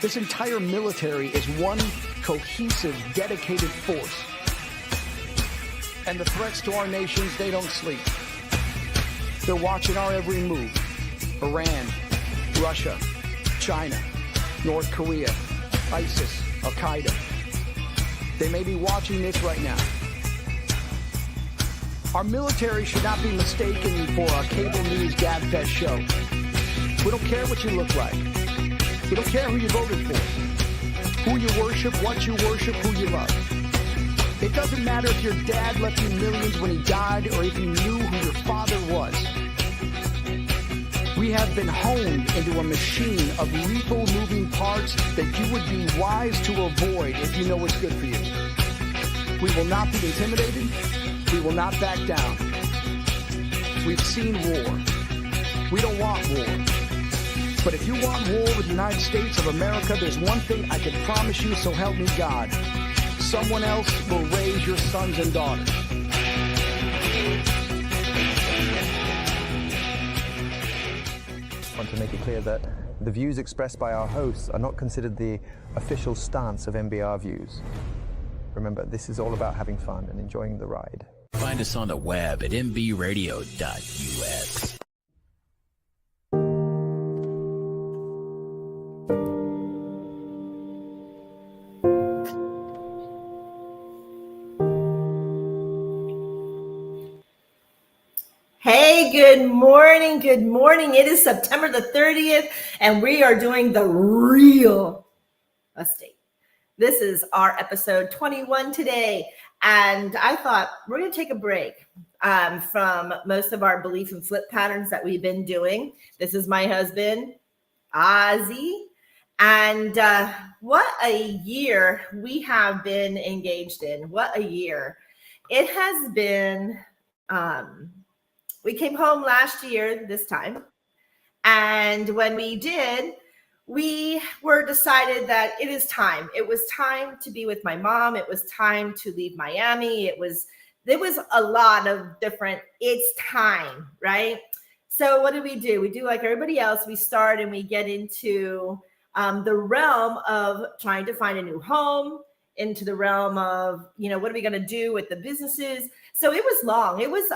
This entire military is one cohesive, dedicated force. And the threats to our nations, they don't sleep. They're watching our every move. Iran, Russia, China, North Korea, ISIS, Al-Qaeda. They may be watching this right now. Our military should not be mistaken for a cable news gabfest show. We don't care what you look like. We don't care who you voted for, who you worship, what you worship, who you love. It doesn't matter if your dad left you millions when he died or if you knew who your father was. We have been honed into a machine of lethal moving parts that you would be wise to avoid if you know what's good for you. We will not be intimidated. We will not back down. We've seen war. We don't want war. But if you want war with the United States of America, there's one thing I can promise you, so help me God. Someone else will raise your sons and daughters. I want to make it clear that the views expressed by our hosts are not considered the official stance of MBR Views. Remember, this is all about having fun and enjoying the ride. Find us on the web at mbradio.us. Hey, good morning. Good morning. It is September the 30th, and we are doing the real estate. This is our episode 21 today, and I thought we're going to take a break from most of our belief and flip patterns that we've been doing. This is my husband, Ozzie, and what a year we have been engaged in. What a year. It has been... We came home last year this time, and when we did, we were decided that it is time. It was time to be with my mom. It was time to leave Miami. There was a lot of different, it's time, right? So what do? We do like everybody else. We start and we get into the realm of trying to find a new home, into the realm of, what are we going to do with the businesses? So it was long. It was,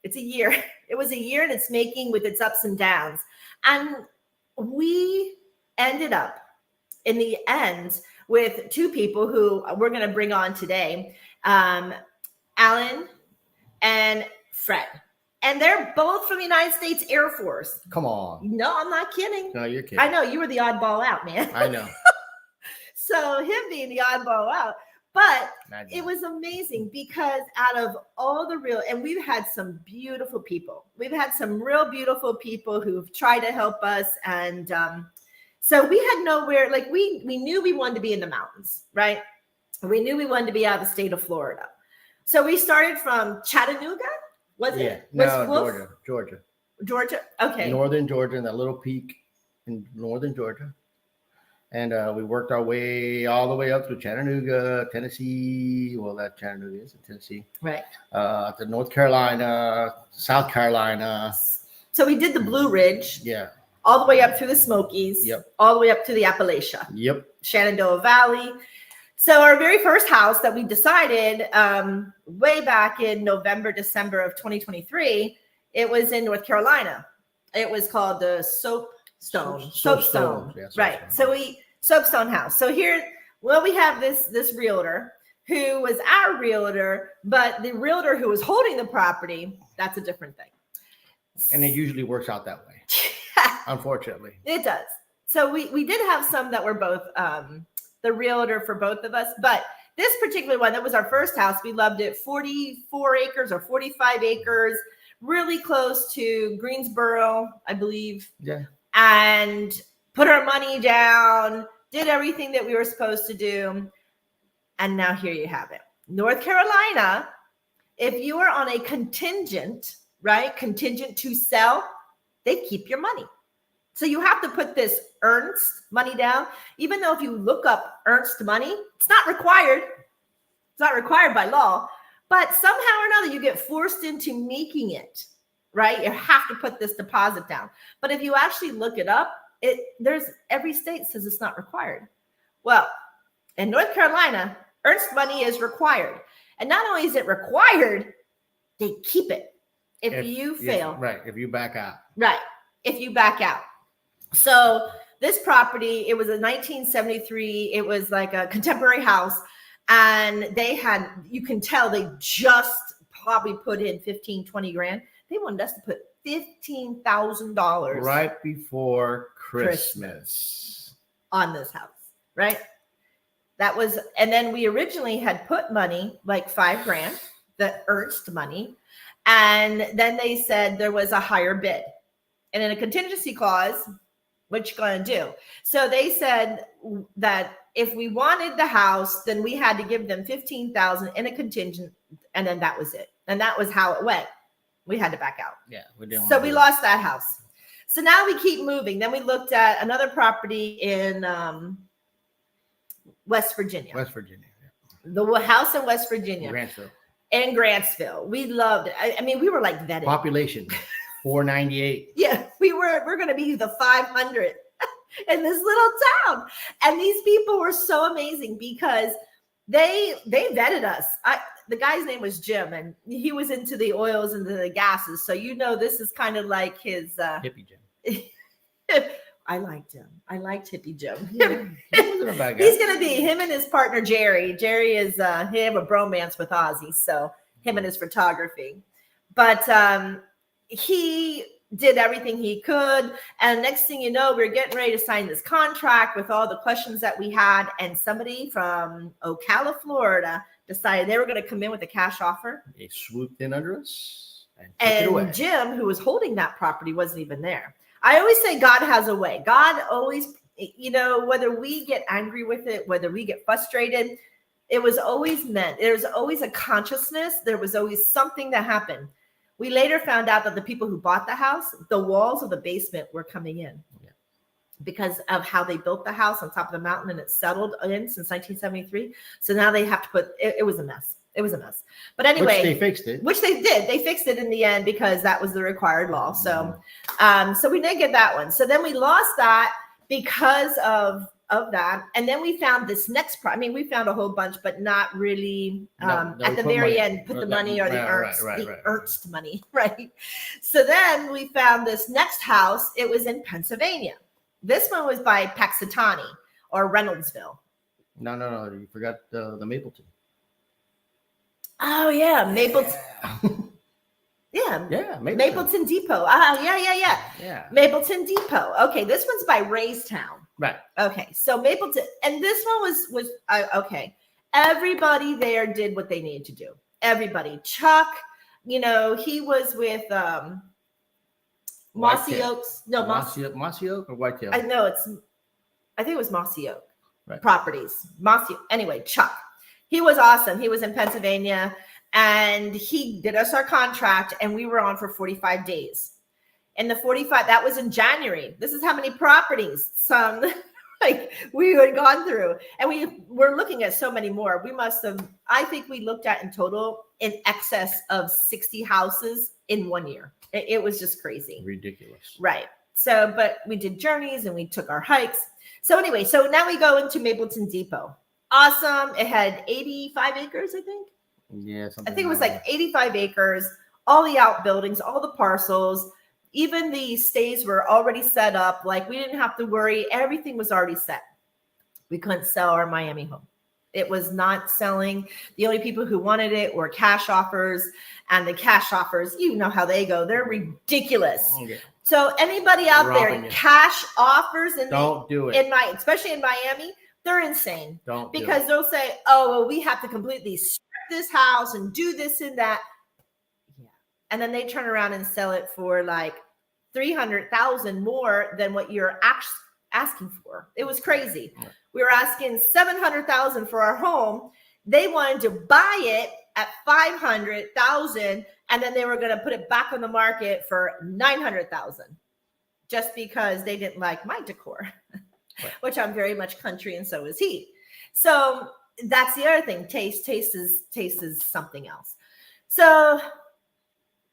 it's a year. It was a year in its making with its ups and downs. And we ended up in the end with two people who we're going to bring on today, Alan and Fred. And they're both from the United States Air Force. Come on. No, I'm not kidding. No, you're kidding. I know. You were the oddball out, man. I know. So him being the oddball out. But Imagine. It was amazing because out of all the and we've had some beautiful people. We've had some real beautiful people who've tried to help us. And so we had nowhere, like we knew we wanted to be in the mountains, right? We knew we wanted to be out of the state of Florida. So we started from Chattanooga, was it? No, Georgia. Georgia, okay. Northern Georgia, in that little peak in northern Georgia. And we worked our way all the way up to Chattanooga, Tennessee. Well, that Chattanooga is in Tennessee. Right. To North Carolina, South Carolina. So we did the Blue Ridge. Yeah. All the way up through the Smokies. Yep. All the way up to the Appalachia. Yep. Shenandoah Valley. So our very first house that we decided way back in November, December of 2023, it was in North Carolina. It was called the Soapstone. Yeah, right. Soapstone. So Soapstone house. So here, we have this realtor who was our realtor, but the realtor who was holding the property, that's a different thing. And it usually works out that way. Unfortunately. It does. So we did have some that were both the realtor for both of us, but this particular one, that was our first house. We loved it. 44 acres or 45 acres, really close to Greensboro, I believe. Yeah. And put our money down, did everything that we were supposed to do. And now here you have it. North Carolina, if you are on a contingent, right? Contingent to sell, they keep your money. So you have to put this earnest money down. Even though if you look up earnest money, it's not required. It's not required by law. But somehow or another, you get forced into making it, right? You have to put this deposit down. But if you actually look it up, Every state says it's not required. Well, in North Carolina, earnest money is required. And not only is it required, they keep it if you fail. Right. If you back out. Right. If you back out. So this property, it was a 1973. It was like a contemporary house. And they had, you can tell they just probably put in 15, 20 grand. They wanted us to put $15,000 right before Christmas on this house, right? That was, and then we originally had put money, like $5 grand, the earnest money. And then they said there was a higher bid. And in a contingency clause, what you gonna do? So they said that if we wanted the house, then we had to give them $15,000 in a contingent, and then that was it. And that was how it went. We had to back out. Yeah, we didn't. So we lost that house. So now we keep moving. Then we looked at another property in West Virginia. West Virginia. Yeah. The house in West Virginia. Grantsville. In Grantsville. We loved it. I mean, we were like vetted. Population 498. Yeah, we're going to be the 500 in this little town. And these people were so amazing because they vetted us. The guy's name was Jim, and he was into the oils and the gases. So, this is kind of like his hippie Jim. I liked him. I liked hippie Jim. Yeah, he wasn't a bad guy. He's going to be him and his partner, Jerry. Jerry is, he have a bromance with Ozzie. So him and his photography, but he did everything he could. And next thing you know, we're getting ready to sign this contract with all the questions that we had. And somebody from Ocala, Florida decided they were going to come in with a cash offer. They swooped in under us and took it away. Jim, who was holding that property, wasn't even there. I always say God has a way. God always, whether we get angry with it, whether we get frustrated, it was always meant. There's always a consciousness. There was always something that happened. We later found out that the people who bought the house, the walls of the basement were coming in because of how they built the house on top of the mountain, and it settled in since 1973. So now they have to put, it was a mess. It was a mess. But anyway, which they fixed it. Which they did. They fixed it in the end because that was the required law. So, so we didn't get that one. So then we lost that because of that. And then we found this next we found a whole bunch, but not really at the very end, put the money or the earnest money, right? So then we found this next house. It was in Pennsylvania. This one was by Paxitani or Reynoldsville. No. You forgot the Mapleton. Oh, yeah. Mapleton. Yeah. Mapleton Depot. Yeah. Mapleton Depot. Okay. This one's by Raystown. Right. Okay. So Mapleton. And this one was okay. Everybody there did what they needed to do. Everybody. Chuck, he was with Mossy Oaks. No, Mossy Oak or Whitetail? I think it was Mossy Oak Properties. Anyway, Chuck. He was awesome. He was in Pennsylvania, and he did us our contract, and we were on for 45 days. And the 45, that was in January. This is how many properties we had gone through. And we were looking at so many more. I think we looked at in total in excess of 60 houses in 1 year. It was just crazy. Ridiculous. Right. So, but we did journeys and we took our hikes. So anyway, so now we go into Mapleton Depot. Awesome. It had 85 acres, I think. Yeah. I think it was like 85 acres, all the outbuildings, all the parcels, even the stays were already set up. Like we didn't have to worry. Everything was already set. We couldn't sell our Miami home. It was not selling. The only people who wanted it were cash offers, and the cash offers, you know how they go. They're ridiculous. Okay. So anybody out there, cash offers don't do it. Especially in Miami, they're insane. Because they'll say, "Oh, well, we have to completely strip this house and do this and that." Yeah, and then they turn around and sell it for like $300,000 more than what you're asking for. It was crazy. Yeah. We were asking $700,000 for our home. They wanted to buy it at $500,000, and then they were going to put it back on the market for $900,000, just because they didn't like my decor. Right. Which I'm very much country, and so is he. So that's the other thing. Taste is something else. So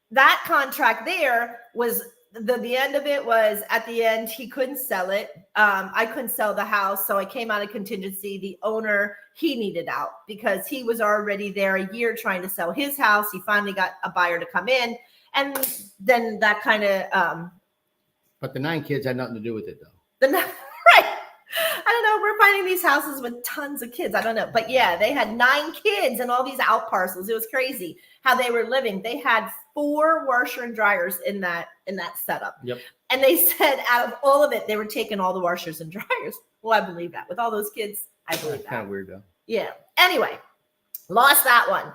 that contract there was the end of it was at the end, he couldn't sell it. I couldn't sell the house. So I came out of contingency. The owner, he needed out because he was already there a year trying to sell his house. He finally got a buyer to come in. And then that kind of, but the 9 kids had nothing to do with it though. right. I don't know. We're finding these houses with tons of kids. I don't know. But yeah, they had 9 kids and all these out parcels. It was crazy how they were living. They had 4 washer and dryers in that setup. Yep. And they said out of all of it, they were taking all the washers and dryers. Well, I believe that. With all those kids, I believe that. Kind of weird though. Yeah. Anyway, lost that one.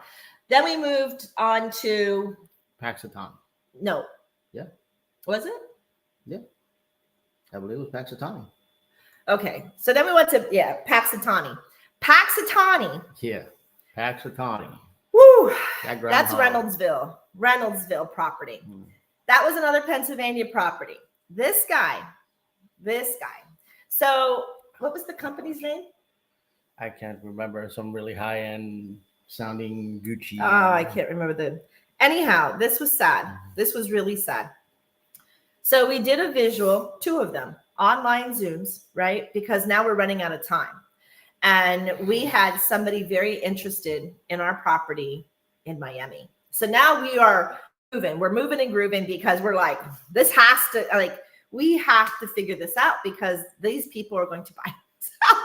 Then we moved on to Paxatani. no. Yeah. Was it? Yeah. I believe it was Paxatani. Okay. So then we went to Paxatani. Paxatani. Yeah. Paxatani. Woo. That's Reynoldsville property. That was another Pennsylvania property. This guy. So what was the company's name? I can't remember. Some really high-end sounding Gucci. Oh, I can't remember anyhow, this was sad. This was really sad. So we did a visual, 2 of them, online Zooms, right? Because now we're running out of time. And we had somebody very interested in our property in Miami. So now we are moving. We're moving and grooving because we're like, we have to figure this out because these people are going to buy this house.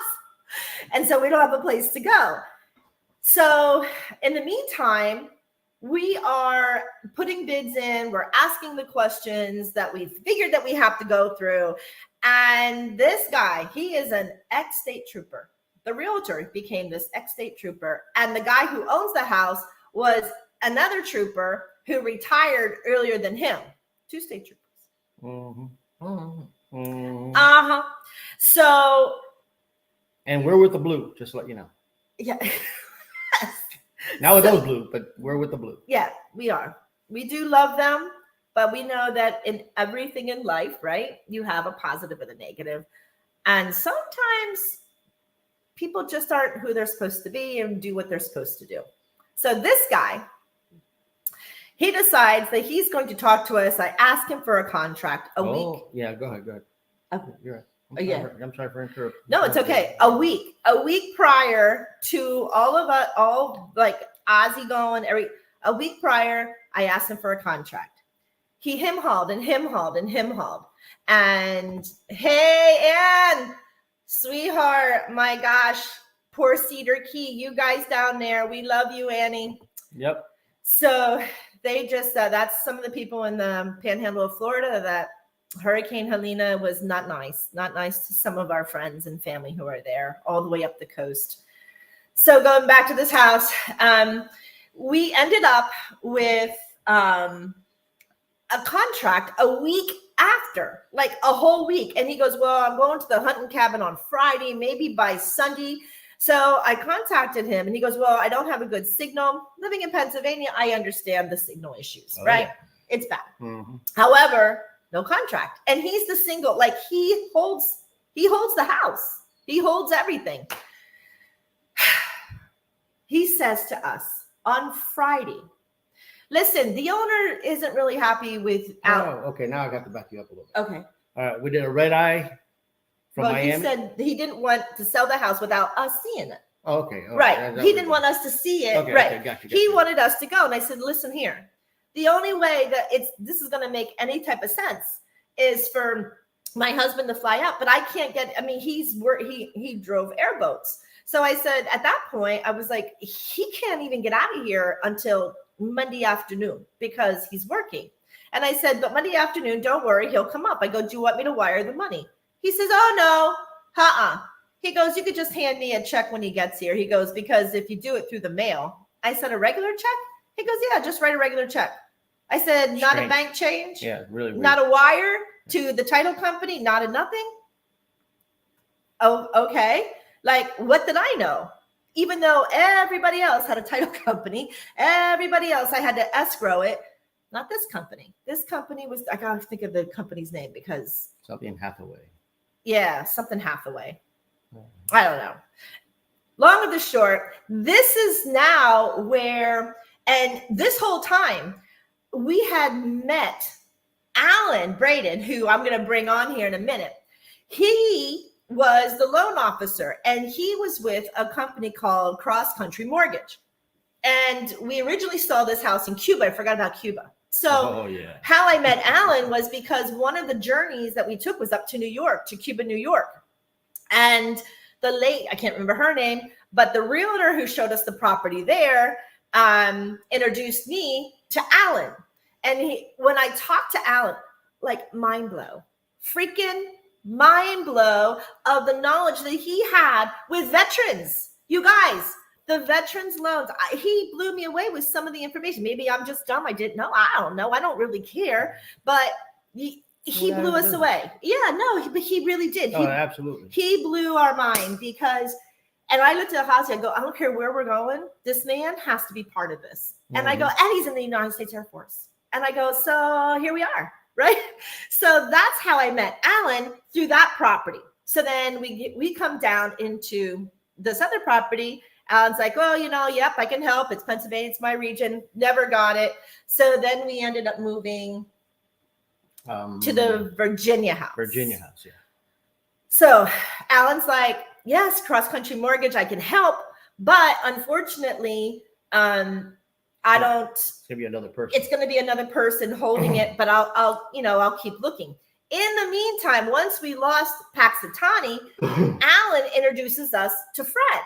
And so we don't have a place to go. So in the meantime, we are putting bids in. We're asking the questions that we figured that we have to go through. And this guy, he is an ex-state trooper. The realtor became this ex-state trooper. And the guy who owns the house was another trooper who retired earlier than him. 2 state troopers. So. And we're with the blue, just to let you know. Yeah. Not with those blue, but we're with the blue. Yeah, we are. We do love them, but we know that in everything in life, right, you have a positive and a negative. And sometimes people just aren't who they're supposed to be and do what they're supposed to do. So this guy, he decides that he's going to talk to us. I asked him for a contract a week. Yeah, go ahead. Okay. You're right. I'm sorry for interrupting. No, it's okay. A week prior to all like Ozzie going, a week prior, I asked him for a contract. He him-hauled. And hey, Ann, sweetheart, my gosh, poor Cedar Key, you guys down there, we love you, Annie. Yep. So they just, that's some of the people in the panhandle of Florida that Hurricane Helena was not nice to some of our friends and family who are there all the way up the coast. So going back to this house, we ended up with a contract a week after, like a whole week. And he goes, well, I'm going to the hunting cabin on Friday, maybe by Sunday. So I contacted him and he goes, well, I don't have a good signal. Living in Pennsylvania, I understand the signal issues, right? Yeah. It's bad. Mm-hmm. However, no contract. And he's the single, like he holds the house. He holds everything. He says to us on Friday, listen, the owner isn't really happy with okay, now I got to back you up a little bit. Okay. All right, we did a red eye from Miami. He said he didn't want to sell the house without us seeing it. Oh, okay. Right. He didn't want us to see it. Okay, right. Okay, got you. He wanted us to go. And I said, listen here. The only way that this is going to make any type of sense is for my husband to fly out, but I can't get, I mean, he drove airboats. So I said, at that point, I was like, he can't even get out of here until Monday afternoon because he's working. And I said, but Monday afternoon, don't worry, he'll come up. I go, do you want me to wire the money? He says, oh no, He goes, you could just hand me a check when he gets here. He goes, because if you do it through the mail, I said, a regular check? He goes, yeah, just write a regular check. I said, not a bank change. Yeah, really weird. Not a wire to the title company, not a nothing. Oh, okay. Like, what did I know? Even though everybody else had a title company, everybody else, I had to escrow it. Not this company. This company was, I got to think of the company's name because. Something Hathaway. Yeah, something Hathaway. I don't know. Long of the short, this is now where, and this whole time, we had met Alan Braden, who I'm going to bring on here in a minute, he was the loan officer, and he was with a company called Cross Country Mortgage. And we originally saw this house in Cuba. I forgot about Cuba. So how I met Alan was because one of the journeys that we took was up to New York, to Cuba, New York. And I can't remember her name, but the realtor who showed us the property there introduced me to Alan. And when I talked to Alan, like mind blow, freaking mind blow of the knowledge that he had with veterans. You guys, the veterans loans, he blew me away with some of the information. Maybe I'm just dumb. I didn't know. I don't know. I don't really care. But he blew us away. Yeah, no, but he really did. Absolutely. He blew our mind because, and I looked at the house, I go, I don't care where we're going. This man has to be part of this. And I go, and he's in the United States Air Force. And I go, so here we are, right? So that's how I met Alan, through that property. So then we come down into this other property. Alan's like, oh, yep, I can help. It's Pennsylvania. It's my region. Never got it. So then we ended up moving to the Virginia house. Yeah. So Alan's like, yes, Cross Country Mortgage, I can help. But unfortunately, I don't. It's gonna be another person. It's gonna be another person holding it, but I'll keep looking. In the meantime, once we lost Paxitani, Alan introduces us to Fred.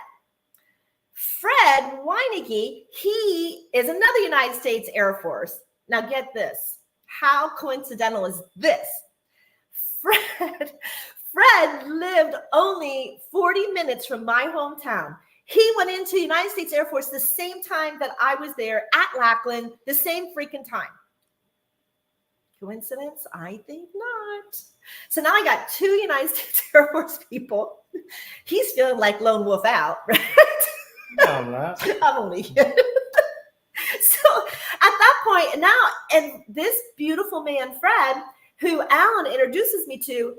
Fred Weineke, he is another United States Air Force. Now get this. How coincidental is this? Fred lived only 40 minutes from my hometown. He went into the United States Air Force the same time that I was there at Lackland, the same freaking time. Coincidence? I think not. So now I got 2 United States Air Force people. He's feeling like lone wolf out, right? No, I'm not. I'm only kidding. So at that point, and this beautiful man, Fred, who Alan introduces me to,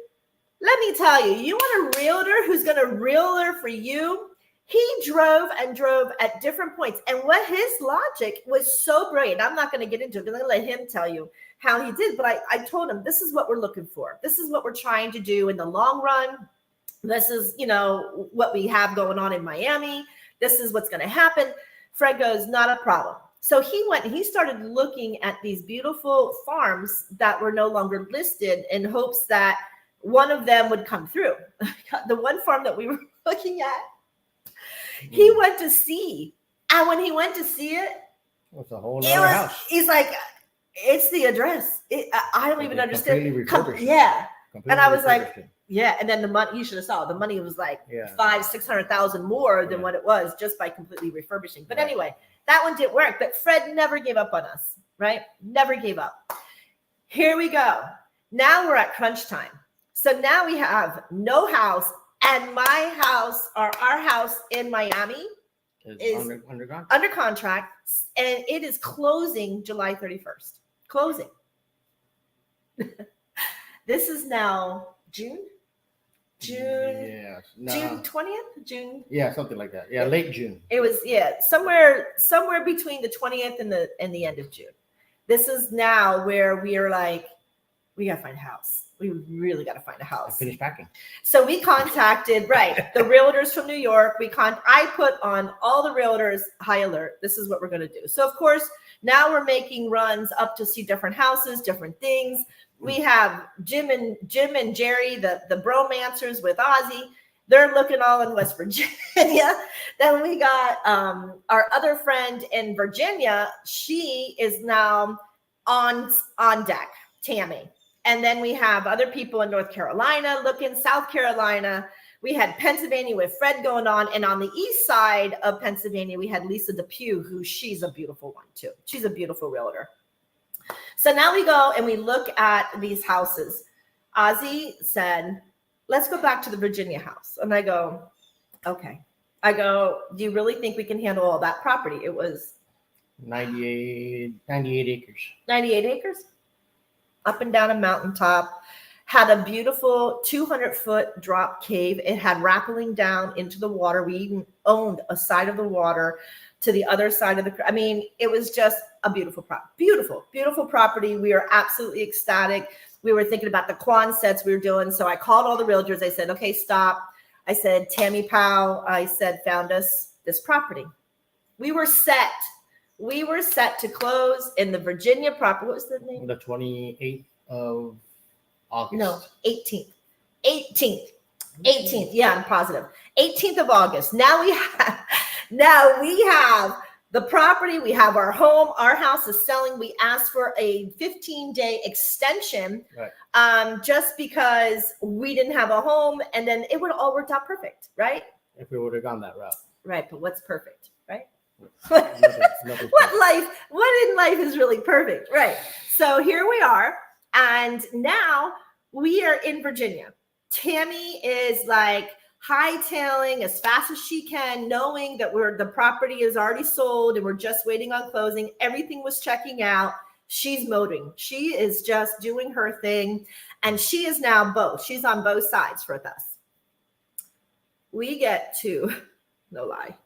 let me tell you, you want a realtor who's going to realtor for you? He drove at different points. And what his logic was so brilliant. I'm not going to get into it. I'm going to let him tell you how he did. But I told him, this is what we're looking for. This is what we're trying to do in the long run. This is, what we have going on in Miami. This is what's going to happen. Fred goes, not a problem. So he went and he started looking at these beautiful farms that were no longer listed in hopes that one of them would come through. The one farm that we were looking at, he went to see. And when he went to see it, it's a whole other house. He's like, it's the address. I don't even understand. Completely and I was like, yeah. And then the money, you should have saw the money was like $500,000-$600,000 more than what it was just by completely refurbishing. But anyway, that one didn't work. But Fred never gave up on us, right? Never gave up. Here we go. Now we're at crunch time. So now we have no house, and my house, or our house in Miami, is under contract, and it is closing July 31st. Closing. This is now June. June 20th. June. Yeah, something like that. Yeah, late June. It was somewhere between the 20th and the end of June. This is now where we are like, we gotta find a house. We really got to find a house. Finish packing. So we contacted, the realtors from New York. I put on all the realtors high alert. This is what we're going to do. So of course, now we're making runs up to see different houses, different things. We have Jim and Jerry, the bromancers with Ozzie. They're looking all in West Virginia. Then we got our other friend in Virginia. She is now on deck, Tammy. And then we have other people in North Carolina looking, South Carolina. We had Pennsylvania with Fred going on. And on the east side of Pennsylvania, we had Lisa Depew, who she's a beautiful one too. She's a beautiful realtor. So now we go and we look at these houses. Ozzie said, let's go back to the Virginia house. And I go, okay. I go, do you really think we can handle all that property? It was 98 acres. 98 acres? Up and down a mountaintop, had a beautiful 200-foot drop cave. It had rappelling down into the water. We even owned a side of the water to the other side of the, I mean, it was just a beautiful property. We are absolutely ecstatic. We were thinking about the Quonsets we were doing. So I called all the realtors. I said, okay, stop. I said, Tammy Powell, I said, found us this property. We were set to close in the Virginia property. What was the name? The 28th of August. No, 18th. 18th. Yeah, I'm positive. 18th of August. Now we have the property. We have our home. Our house is selling. We asked for a 15-day extension, right, just because we didn't have a home, and then it would have all worked out perfect, right? If we would have gone that route. Right, but what's perfect, right? Nothing What in life is really perfect, right? So here we are, and now we are in Virginia. Tammy is like hightailing as fast as she can, knowing that the property is already sold and we're just waiting on closing. Everything was checking out. She's motoring. She is just doing her thing, and she is now both. She's on both sides for us. We get to, no lie,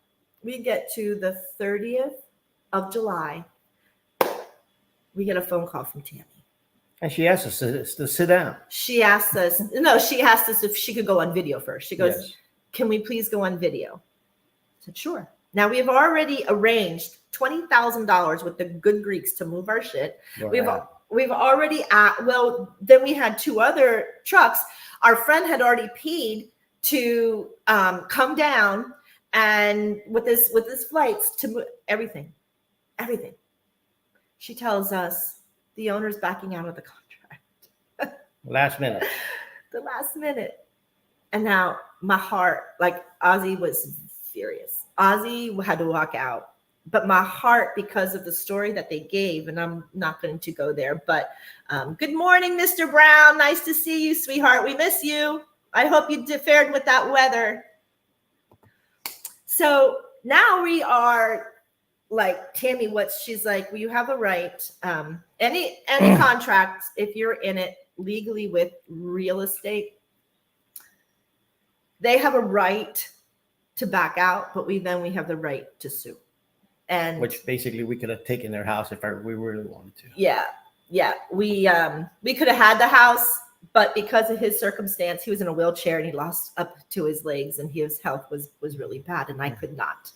we get to the 30th of July. We get a phone call from Tammy. And she asked us to sit down. She asked us if she could go on video first. She goes, yes, can we please go on video? I said, sure. Now we have already arranged $20,000 with the good Greeks to move our shit. We've already then we had 2 other trucks. Our friend had already paid to come down and with this flights to move everything. She tells us the owner's backing out of the contract. Last minute. The last minute. And now my heart, like Ozzie was furious. Ozzie had to walk out. But my heart, because of the story that they gave, and I'm not going to go there, but good morning, Mr. Brown. Nice to see you, sweetheart. We miss you. I hope you fared with that weather. So now we are like, Tammy, she's like, well, you have a right. Any contract, if you're in it legally with real estate, they have a right to back out, but we have the right to sue. And which basically we could have taken their house if we really wanted to. Yeah. We could have had the house, but because of his circumstance, he was in a wheelchair and he lost up to his legs, and his health was really bad, and I could not.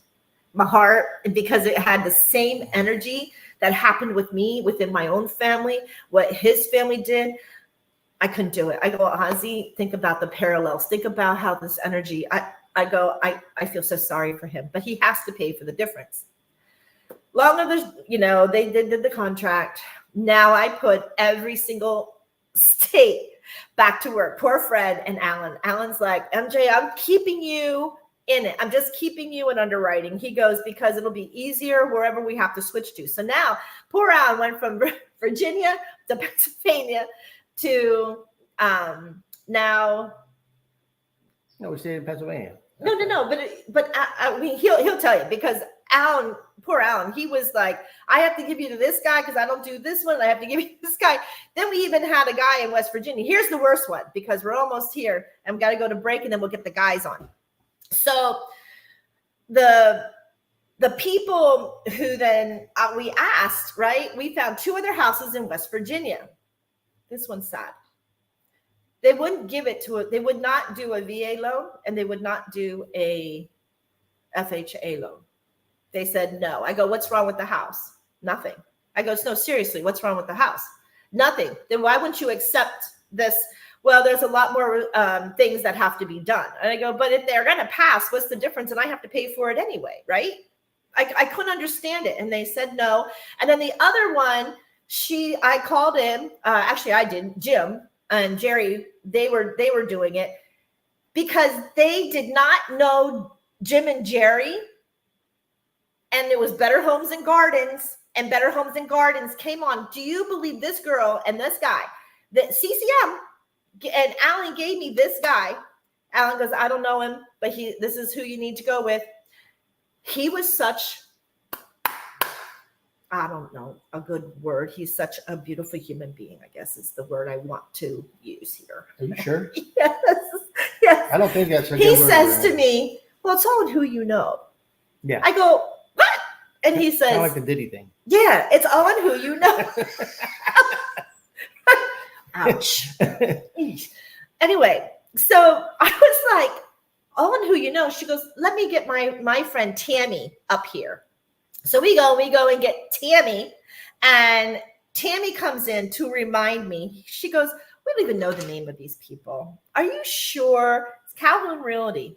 My heart, because it had the same energy that happened with me within my own family, what his family did, I couldn't do it. I go, Ozzie, think about the parallels. Think about how this energy, I feel so sorry for him, but he has to pay for the difference. Long of the, they did the contract. Now I put every single state back to work. Poor Fred and Alan. Alan's like, MJ, I'm keeping you in it. I'm just keeping you in underwriting. He goes, because it'll be easier wherever we have to switch to. So now poor Alan went from Virginia to Pennsylvania to now. No, we stayed in Pennsylvania. No. But I mean, he'll tell you, because Alan, poor Alan, he was like, I have to give you to this guy because I don't do this one. I have to give you to this guy. Then we even had a guy in West Virginia. Here's the worst one, because we're almost here and we've got to go to break, and then we'll get the guys on. So the people who then we asked, right? We found 2 other houses in West Virginia. This one's sad. They wouldn't give it to they would not do a VA loan, and they would not do a FHA loan. They said no. I go, what's wrong with the house? Nothing. I go, no, seriously, what's wrong with the house? Nothing. Then why wouldn't you accept this? Well, there's a lot more things that have to be done. And I go, but if they're going to pass, what's the difference? And I have to pay for it anyway, right? I couldn't understand it. And they said no. And then the other one, I called him. Actually, I didn't. Jim and Jerry, they were doing it because they did not know Jim and Jerry. And it was Better Homes and Gardens, and Better Homes and Gardens came on. Do you believe this girl and this guy, that CCM, and Alan gave me this guy. Alan goes, I don't know him, but this is who you need to go with. He was such, I don't know, a good word. He's such a beautiful human being, I guess is the word I want to use here. Are you sure? Yes. I don't think that's a good word. He says to me, well, it's all who you know. Yeah. I go, what? And he says, kind of like the Diddy thing. Yeah, it's on who you know. Ouch. Anyway, so I was like, on who you know. She goes, let me get my friend Tammy up here. So we go and get Tammy, and Tammy comes in to remind me. She goes, we don't even know the name of these people. Are you sure? It's Calhoun Realty.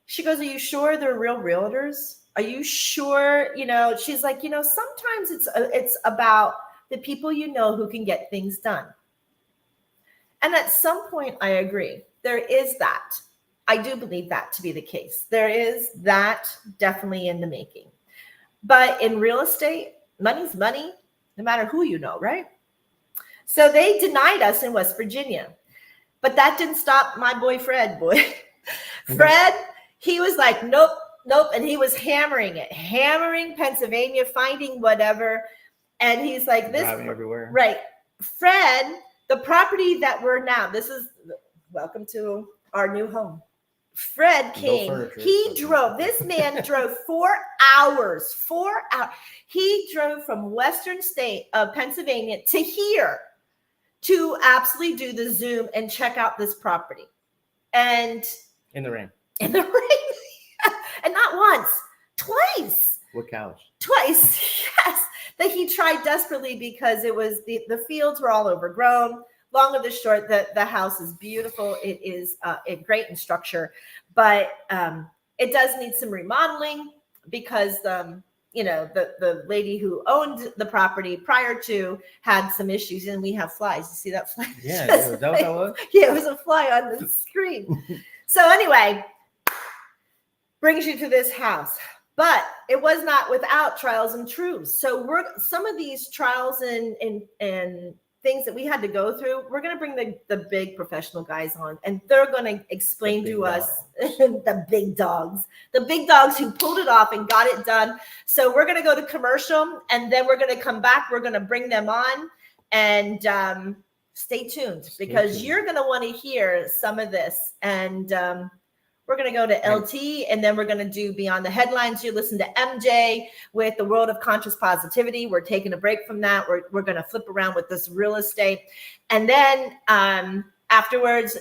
She goes, are you sure they're real realtors? Are you sure? She's like, sometimes it's about the people you know who can get things done. And at some point, I agree. There is that. I do believe that to be the case. There is that definitely in the making. But in real estate, money's money, no matter who you know, right? So they denied us in West Virginia. But that didn't stop my boy Fred, Fred, he was like, nope. And he was hammering Pennsylvania, finding whatever. And he's like, this. Driving everywhere. Right. Fred, the property that we're now, welcome to our new home. Fred came, this man drove 4 hours. He drove from Western state of Pennsylvania to here to absolutely do the Zoom and check out this property. And in the rain. And not once, twice. What cows? Twice, yes. That he tried desperately because it was the fields were all overgrown. Long of the short, the house is beautiful. It is great in structure, but it does need some remodeling because the lady who owned the property prior to had some issues, and we have flies. You see that fly? Yeah, is that what that was? Yeah, it was a fly on the screen. So anyway, brings you to this house. But it was not without trials and truths. So some of these trials and things that we had to go through, we're going to bring the big professional guys on, and they're going to explain to us the big dogs who pulled it off and got it done. So we're going to go to commercial, and then we're going to come back. We're going to bring them on, and stay tuned because you're going to want to hear some of this. And we're going to go to LT, and then we're going to do Beyond the Headlines. You listen to MJ with the World of Conscious Positivity. We're taking a break from that. We're going to flip around with this real estate. And then afterwards,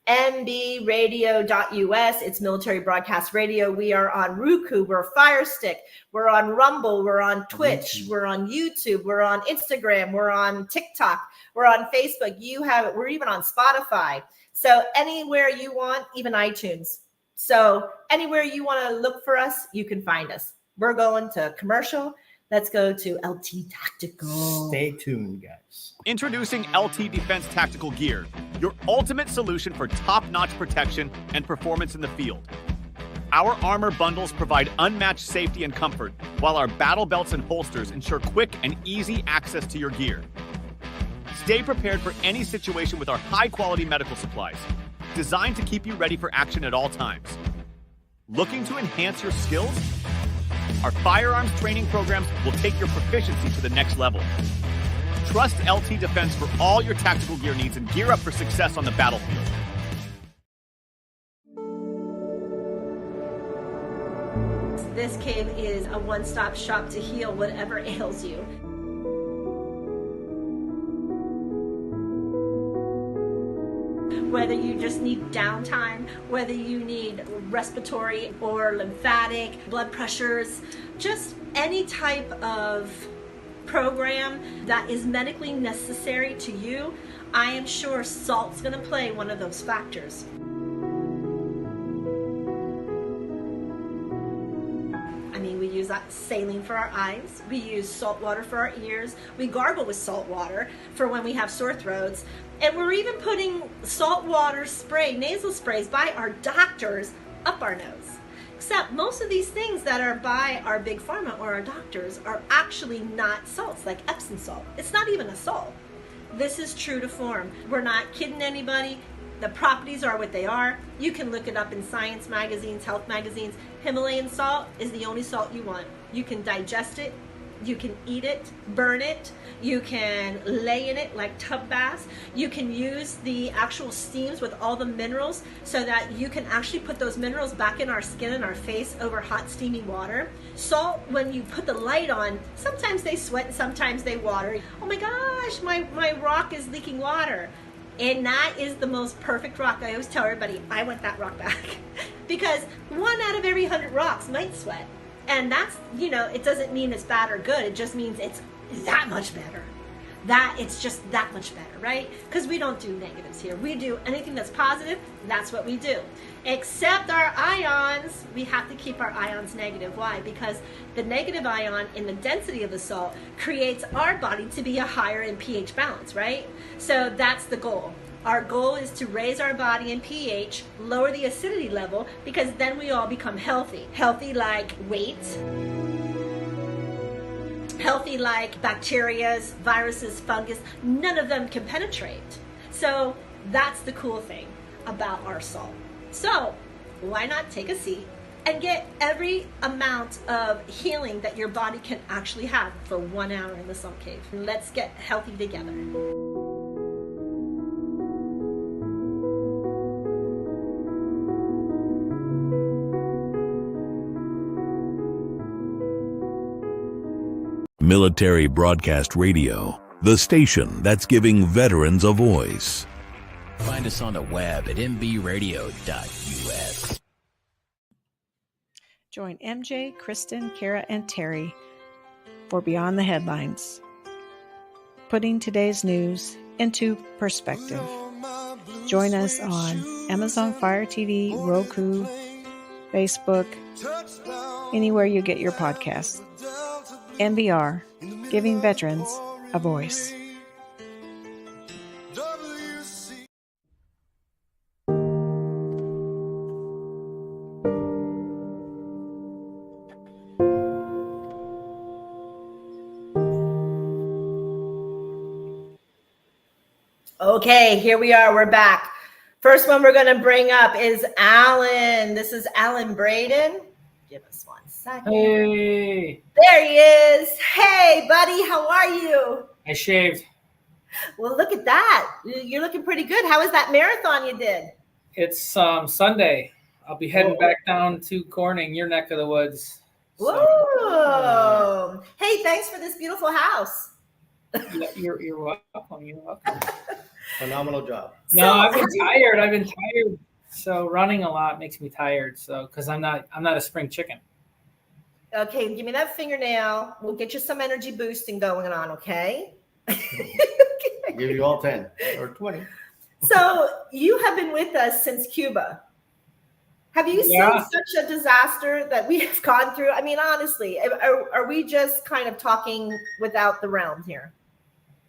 MBradio.us. It's military broadcast radio. We are on Roku. We're Fire Stick. We're on Rumble. We're on Twitch. We're on YouTube. We're on Instagram. We're on TikTok. We're on Facebook. We're even on Spotify. So anywhere you want, even iTunes. So anywhere you want to look for us, you can find us. We're going to commercial. Let's go to LT Tactical. Stay tuned, guys. Introducing LT Defense Tactical Gear, your ultimate solution for top-notch protection and performance in the field. Our armor bundles provide unmatched safety and comfort, while our battle belts and holsters ensure quick and easy access to your gear. Stay prepared for any situation with our high-quality medical supplies, designed to keep you ready for action at all times. Looking to enhance your skills? Our firearms training programs will take your proficiency to the next level. Trust LT Defense for all your tactical gear needs and gear up for success on the battlefield. This cave is a one-stop shop to heal whatever ails you. Whether you just need downtime, whether you need respiratory or lymphatic, blood pressures, just any type of program that is medically necessary to you, I am sure salt's going to play one of those factors. I mean, we use saline for our eyes, we use salt water for our ears, we gargle with salt water for when we have sore throats, and we're even putting salt water spray, nasal sprays by our doctors up our nose. Except most of these things that are by our big pharma or our doctors are actually not salts, like Epsom salt. It's not even a salt. This is true to form. We're not kidding anybody. The properties are what they are. You can look it up in science magazines, health magazines. Himalayan salt is the only salt you want. You can digest it You can eat it, burn it. You can lay in it like tub baths. You can use the actual steams with all the minerals so that you can actually put those minerals back in our skin and our face over hot steamy water. Salt, when you put the light on, sometimes they sweat and sometimes they water. Oh my gosh, my rock is leaking water. And that is the most perfect rock. I always tell everybody, I want that rock back. Because 1 out of every 100 rocks might sweat. And that's, it doesn't mean it's bad or good. It just means it's that much better. It's just that much better, right? Because we don't do negatives here. We do anything that's positive, that's what we do. Except our ions, we have to keep our ions negative. Why? Because the negative ion in the density of the salt creates our body to be a higher in pH balance, right? So that's the goal. Our goal is to raise our body in pH, lower the acidity level, because then we all become healthy. Healthy like weight, healthy like bacteria, viruses, fungus. None of them can penetrate. So that's the cool thing about our salt. So why not take a seat and get every amount of healing that your body can actually have for 1 hour in the salt cave. Let's get healthy together. Military Broadcast Radio, the station that's giving veterans a voice. Find us on the web at mbradio.us. Join MJ, Kristen, Kara, and Terry for Beyond the Headlines, putting today's news into perspective. Join us on Amazon Fire TV, Roku, Facebook, anywhere you get your podcasts. NBR, giving veterans a voice. Okay, here we are. We're back. First one we're going to bring up is Alan. This is Alan Braden. Give us 1 second. Hey. There he is. Hey, buddy. How are you? I shaved. Well, look at that. You're looking pretty good. How was that marathon you did? It's Sunday. I'll be heading back down to Corning, your neck of the woods. Whoa. Hey, thanks for this beautiful house. Yeah, you're welcome. You're welcome. Phenomenal job. No, I've been tired. So running a lot makes me tired. So because I'm not a spring chicken. Okay, give me that fingernail. We'll get you some energy boosting going on, okay? Give you all 10 or 20. So you have been with us since Cuba. Have you seen such a disaster that we have gone through? I mean, honestly, are we just kind of talking without the realm here?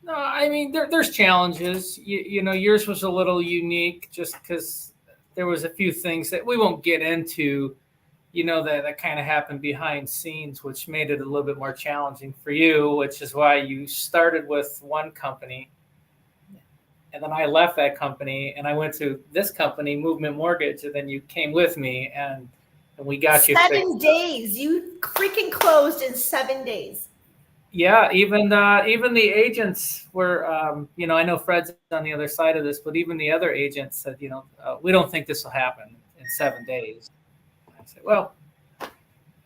No, I mean, there's challenges. You know, yours was a little unique just because there was a few things that we won't get into, you know, that kind of happened behind scenes, which made it a little bit more challenging for you, which is why you started with one company. And then I left that company and I went to this company, Movement Mortgage, and then you came with me and we got you 7 days. You freaking closed in 7 days. Yeah, even the agents were, you know, I know Fred's on the other side of this, but even the other agents said, you know, we don't think this will happen in 7 days. I said, well,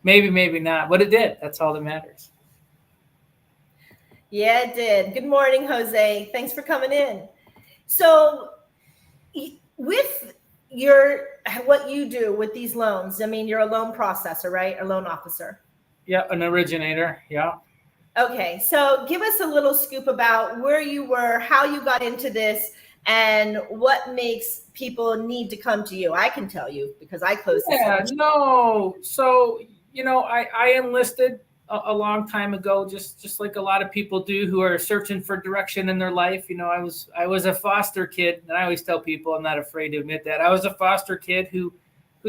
maybe not, but it did. That's all that matters. Yeah, it did. Good morning, Jose. Thanks for coming in. So with what you do with these loans, I mean, you're a loan processor, right? A loan officer. Yeah, an originator. Yeah. Okay, so give us a little scoop about where you were, how you got into this, and what makes people need to come to you. I can tell you because I closed this. Yeah, no. So, you know, I enlisted a long time ago, just like a lot of people do who are searching for direction in their life. You know, I was a foster kid, and I always tell people, I'm not afraid to admit that. I was a foster kid who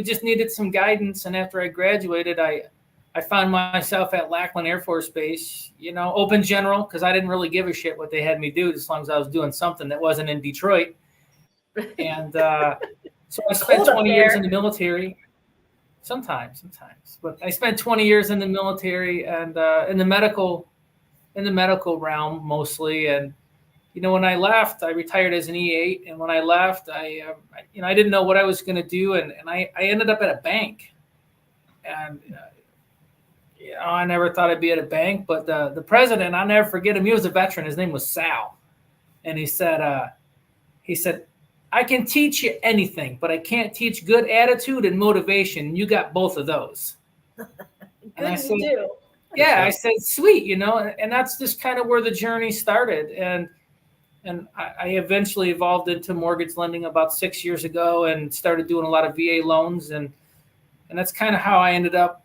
just needed some guidance, and after I graduated, I found myself at Lackland Air Force Base, you know, open general, because I didn't really give a shit what they had me do as long as I was doing something that wasn't in Detroit. And so I spent 20 years in the military. Sometimes. But I spent 20 years in the military and in the medical realm mostly. And when I left, I retired as an E8. And when I left, I didn't know what I was going to do, and I ended up at a bank. And I never thought I'd be at a bank, but the president, I'll never forget him. He was a veteran. His name was Sal, and he said, "I can teach you anything, but I can't teach good attitude and motivation. You got both of those." And I said, do. "Yeah," I said, "Sweet," and that's just kind of where the journey started. And I eventually evolved into mortgage lending about 6 years ago and started doing a lot of VA loans, and that's kind of how I ended up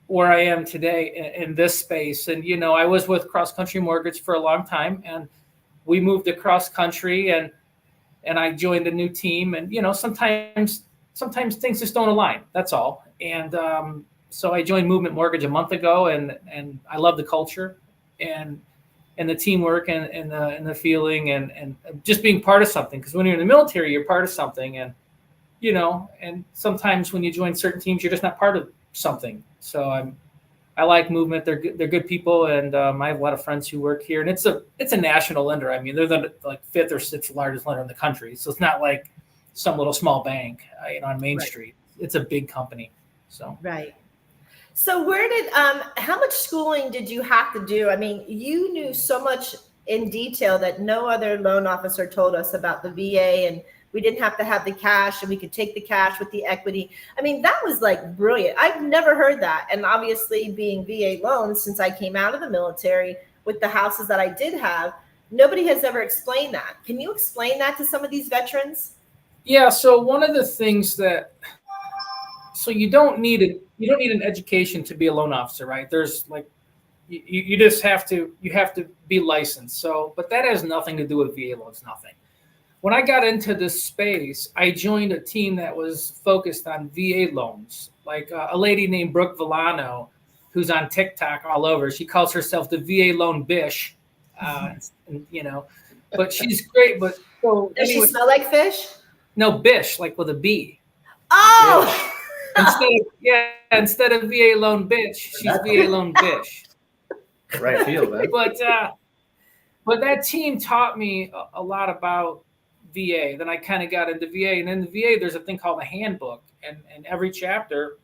where I am today in this space. And I was with Cross Country Mortgage for a long time, and we moved across country, and I joined a new team. And sometimes things just don't align. That's all. And so I joined Movement Mortgage a month ago, and I love the culture and the teamwork and the feeling and just being part of something. Because when you're in the military, you're part of something, and and sometimes when you join certain teams, you're just not part of something. So I like Movement. They're good people, and I have a lot of friends who work here. And it's a national lender. I mean, they're the fifth or sixth largest lender in the country. So it's not like some little small bank on Main Street. It's a big company. So right. So where did how much schooling did you have to do? I mean, you knew so much in detail that no other loan officer told us about the VA, and we didn't have to have the cash, and we could take the cash with the equity. I mean, that was brilliant. I've never heard that. And obviously being VA loans, since I came out of the military with the houses that I did have, nobody has ever explained that. Can you explain that to some of these veterans? Yeah. So one of the things so you don't need an education to be a loan officer, right? There's you just have to be licensed. So, but that has nothing to do with VA loans, nothing. When I got into this space, I joined a team that was focused on VA loans, like a lady named Brooke Villano, who's on TikTok all over. She calls herself the VA loan bish, but she's great. But so does she smell like fish? No, bish, like with a B. Oh, instead of VA loan bitch, she's VA loan bish. Right field, man. But that team taught me a lot about VA. Then I kind of got into VA, and in the VA, there's a thing called a handbook, and every chapter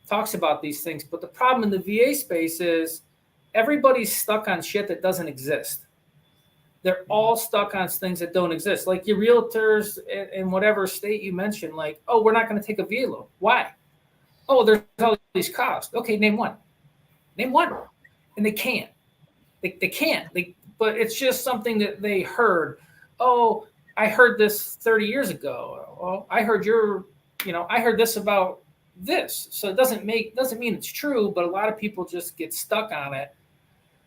talks about these things. But the problem in the VA space is everybody's stuck on shit that doesn't exist. They're all stuck on things that don't exist. Like your realtors in whatever state you mentioned, oh, we're not going to take a VA loan. Why? Oh, there's all these costs. Okay, name one. And they can't. They can't. But it's just something that they heard. Oh, I heard this 30 years ago. Well, I heard I heard this about this. So it doesn't mean it's true, but a lot of people just get stuck on it.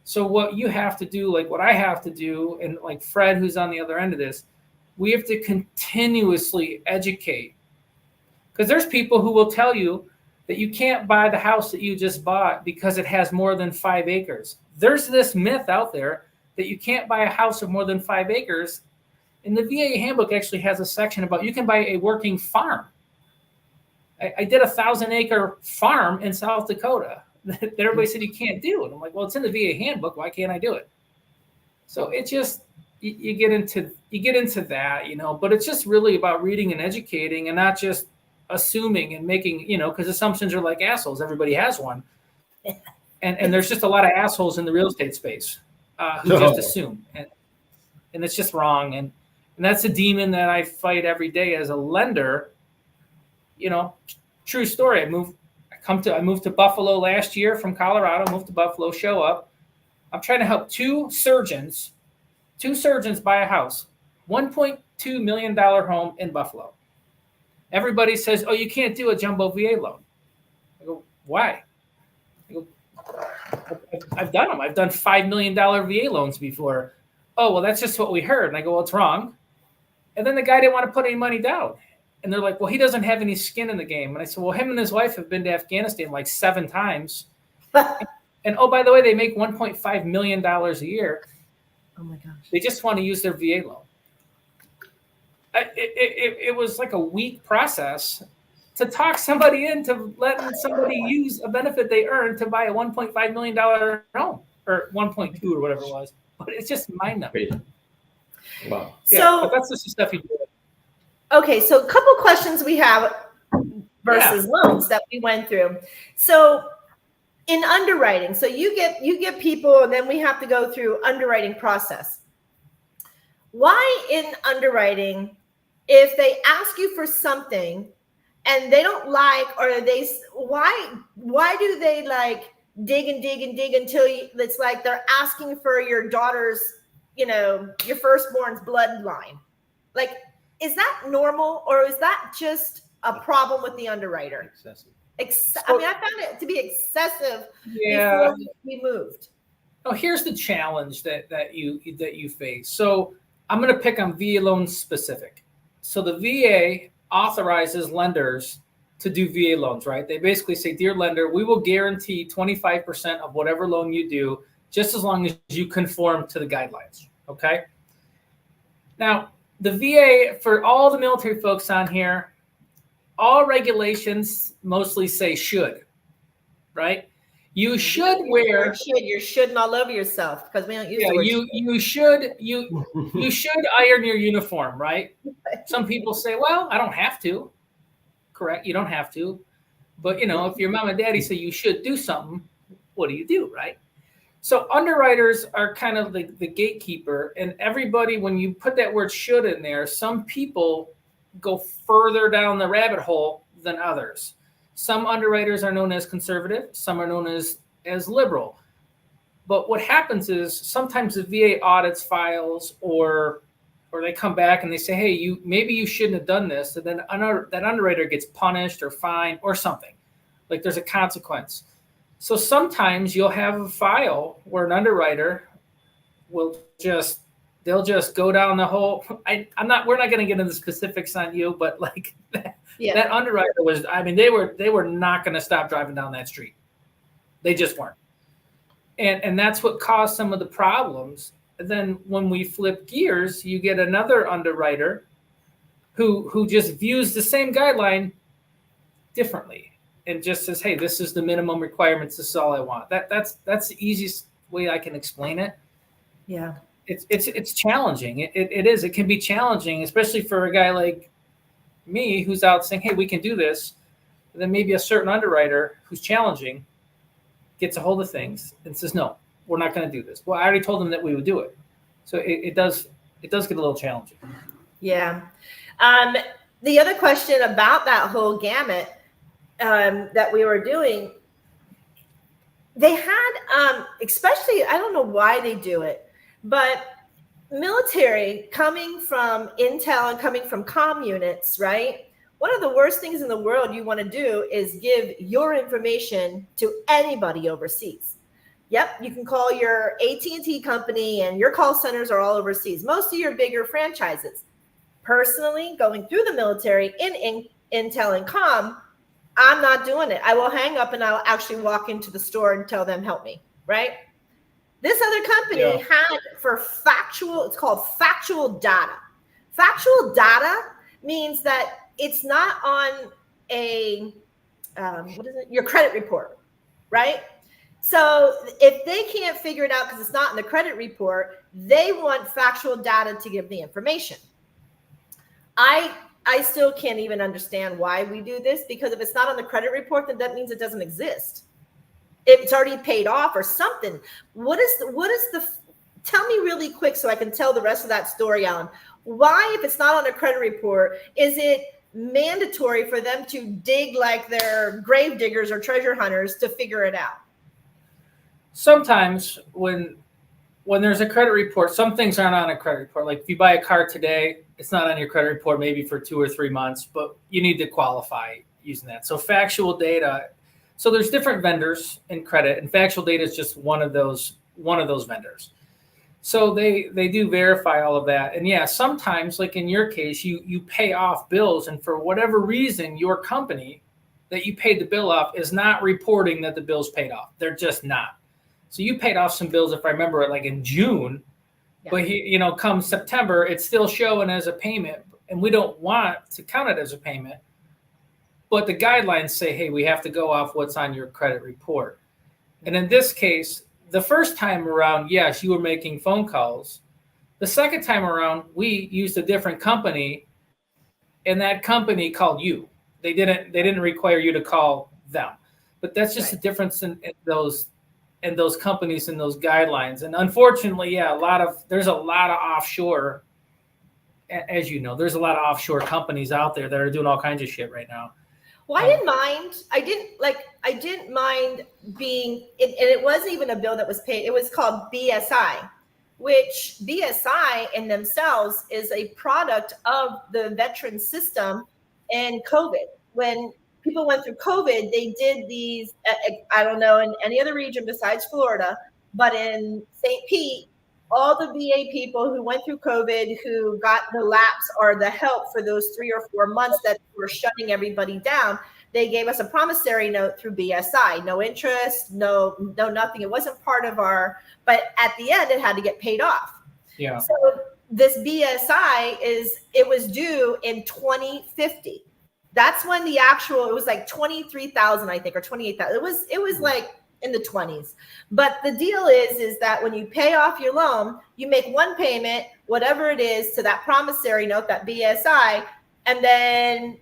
So what you have to do, what I have to do, and Fred, who's on the other end of this, we have to continuously educate. Because there's people who will tell you that you can't buy the house that you just bought because it has more than 5 acres. There's this myth out there that you can't buy a house of more than 5 acres. And the VA handbook actually has a section about you can buy a working farm. I did a 1,000-acre farm in South Dakota that everybody said you can't do. And I'm like, well, it's in the VA handbook. Why can't I do it? So it just, you get into that, but it's just really about reading and educating and not just assuming and making, because assumptions are like assholes. Everybody has one. And there's just a lot of assholes in the real estate space who just assume. And it's just wrong. And that's a demon that I fight every day as a lender. True story. I moved to Buffalo last year from Colorado, moved to Buffalo, show up. I'm trying to help two surgeons buy a house, $1.2 million home in Buffalo. Everybody says, oh, you can't do a jumbo VA loan. I go, why? I go, I've done them. I've done $5 million VA loans before. Oh, well, that's just what we heard. And I go, well, it's wrong. And then the guy didn't want to put any money down. And they're like, well, he doesn't have any skin in the game. And I said, well, him and his wife have been to Afghanistan 7 times. And, oh, by the way, they make $1.5 million a year. Oh, my gosh. They just want to use their VA loan. It was like a week process. to talk somebody into letting somebody use a benefit they earned to buy a $1.5 million home, or 1.2 or whatever it was. But it's just mind-numbing. Wow. Yeah, but that's just the stuff you do. Okay, so a couple questions we have versus loans that we went through. So in underwriting, so you get people, and then we have to go through underwriting process. Why in underwriting, if they ask you for something and they don't like, or why do they like dig and dig and dig until it's like they're asking for your daughter's, your firstborn's bloodline? Like, is that normal, or is that just a problem with the underwriter? Excessive. I mean, I found it to be excessive before we moved. Oh, here's the challenge that you face. So I'm going to pick on VA loans specific. So the VA authorizes lenders to do VA loans, right? They basically say, dear lender, we will guarantee 25% of whatever loan you do, just as long as you conform to the guidelines. Okay. Now, the VA, for all the military folks on here, all regulations mostly say should, right? You should wear. You're shoulding all over yourself, because we don't use the word you should iron your uniform, right? Some people say, well, I don't have to. Correct, you don't have to. But if your mom and daddy say you should do something, what do, right? So underwriters are kind of the gatekeeper, and everybody, when you put that word should in there, some people go further down the rabbit hole than others. Some underwriters are known as conservative, some are known as liberal. But what happens is sometimes the VA audits files, or they come back and they say, hey, maybe you shouldn't have done this, and then that underwriter gets punished or fined or something. Like there's a consequence. So sometimes you'll have a file where an underwriter will they'll just go down the whole. We're not going to get into the specifics on you, but like that underwriter was, they were not going to stop driving down that street. They just weren't. And that's what caused some of the problems. Then when we flip gears, you get another underwriter who just views the same guideline differently and just says, hey, this is the minimum requirements. This is all I want. That's the easiest way I can explain it. Yeah. It's challenging. It is. It can be challenging, especially for a guy like me who's out saying, hey, we can do this. And then maybe a certain underwriter who's challenging gets a hold of things and says, no, we're not going to do this. Well, I already told them that we would do it. So it does get a little challenging. Yeah. The other question about that whole gamut that we were doing, they had, especially, I don't know why they do it, but military coming from intel and coming from comm units, right? One of the worst things in the world you want to do is give your information to anybody overseas. Yep, you can call your AT&T company, and your call centers are all overseas. Most of your bigger franchises. Personally, going through the military in intel and comm, I'm not doing it. I will hang up and I'll actually walk into the store and tell them, help me, right? This other company had for it's called factual data. Factual data means that it's not on your credit report, right? So if they can't figure it out because it's not in the credit report, they want factual data to give the information. I still can't even understand why we do this, because if it's not on the credit report, then that means it doesn't exist. It's already paid off or something. Tell me really quick so I can tell the rest of that story, Alan. Why, if it's not on a credit report, is it mandatory for them to dig like they're grave diggers or treasure hunters to figure it out? Sometimes when there's a credit report, some things aren't on a credit report. Like if you buy a car today, it's not on your credit report maybe for 2 or 3 months, but you need to qualify using that. So factual data. So there's different vendors in credit, and factual data is just one of those vendors. So they do verify all of that. And yeah, sometimes, like in your case, you pay off bills, and for whatever reason, your company that you paid the bill off is not reporting that the bill's paid off. They're just not. So you paid off some bills, if I remember it, like in June, but come September, it's still showing as a payment, and we don't want to count it as a payment. but the guidelines say, hey, we have to go off what's on your credit report. And in this case, the first time around, yes, you were making phone calls. The second time around, we used a different company, and that company called you. They didn't require you to call them. But that's just the difference in those companies and those guidelines. And unfortunately, there's a lot of offshore, as you know, there's a lot of offshore companies out there that are doing all kinds of shit right now. Well, I didn't mind. I didn't mind being, and it wasn't even a bill that was paid. It was called BSI, which BSI in themselves is a product of the veteran system and COVID. When people went through COVID, they did these, I don't know, in any other region besides Florida, but in St. Pete, all the VA people who went through COVID, who got the lapse or the help for those 3 or 4 months that were shutting everybody down, they gave us a promissory note through BSI. No interest, no nothing. It wasn't part of our, but at the end, it had to get paid off. Yeah. So this BSI it was due in 2050. That's when it was like 23,000, I think, or 28,000. It was like in the 20s. But the deal is that when you pay off your loan, you make one payment, whatever it is, to that promissory note, that BSI, and then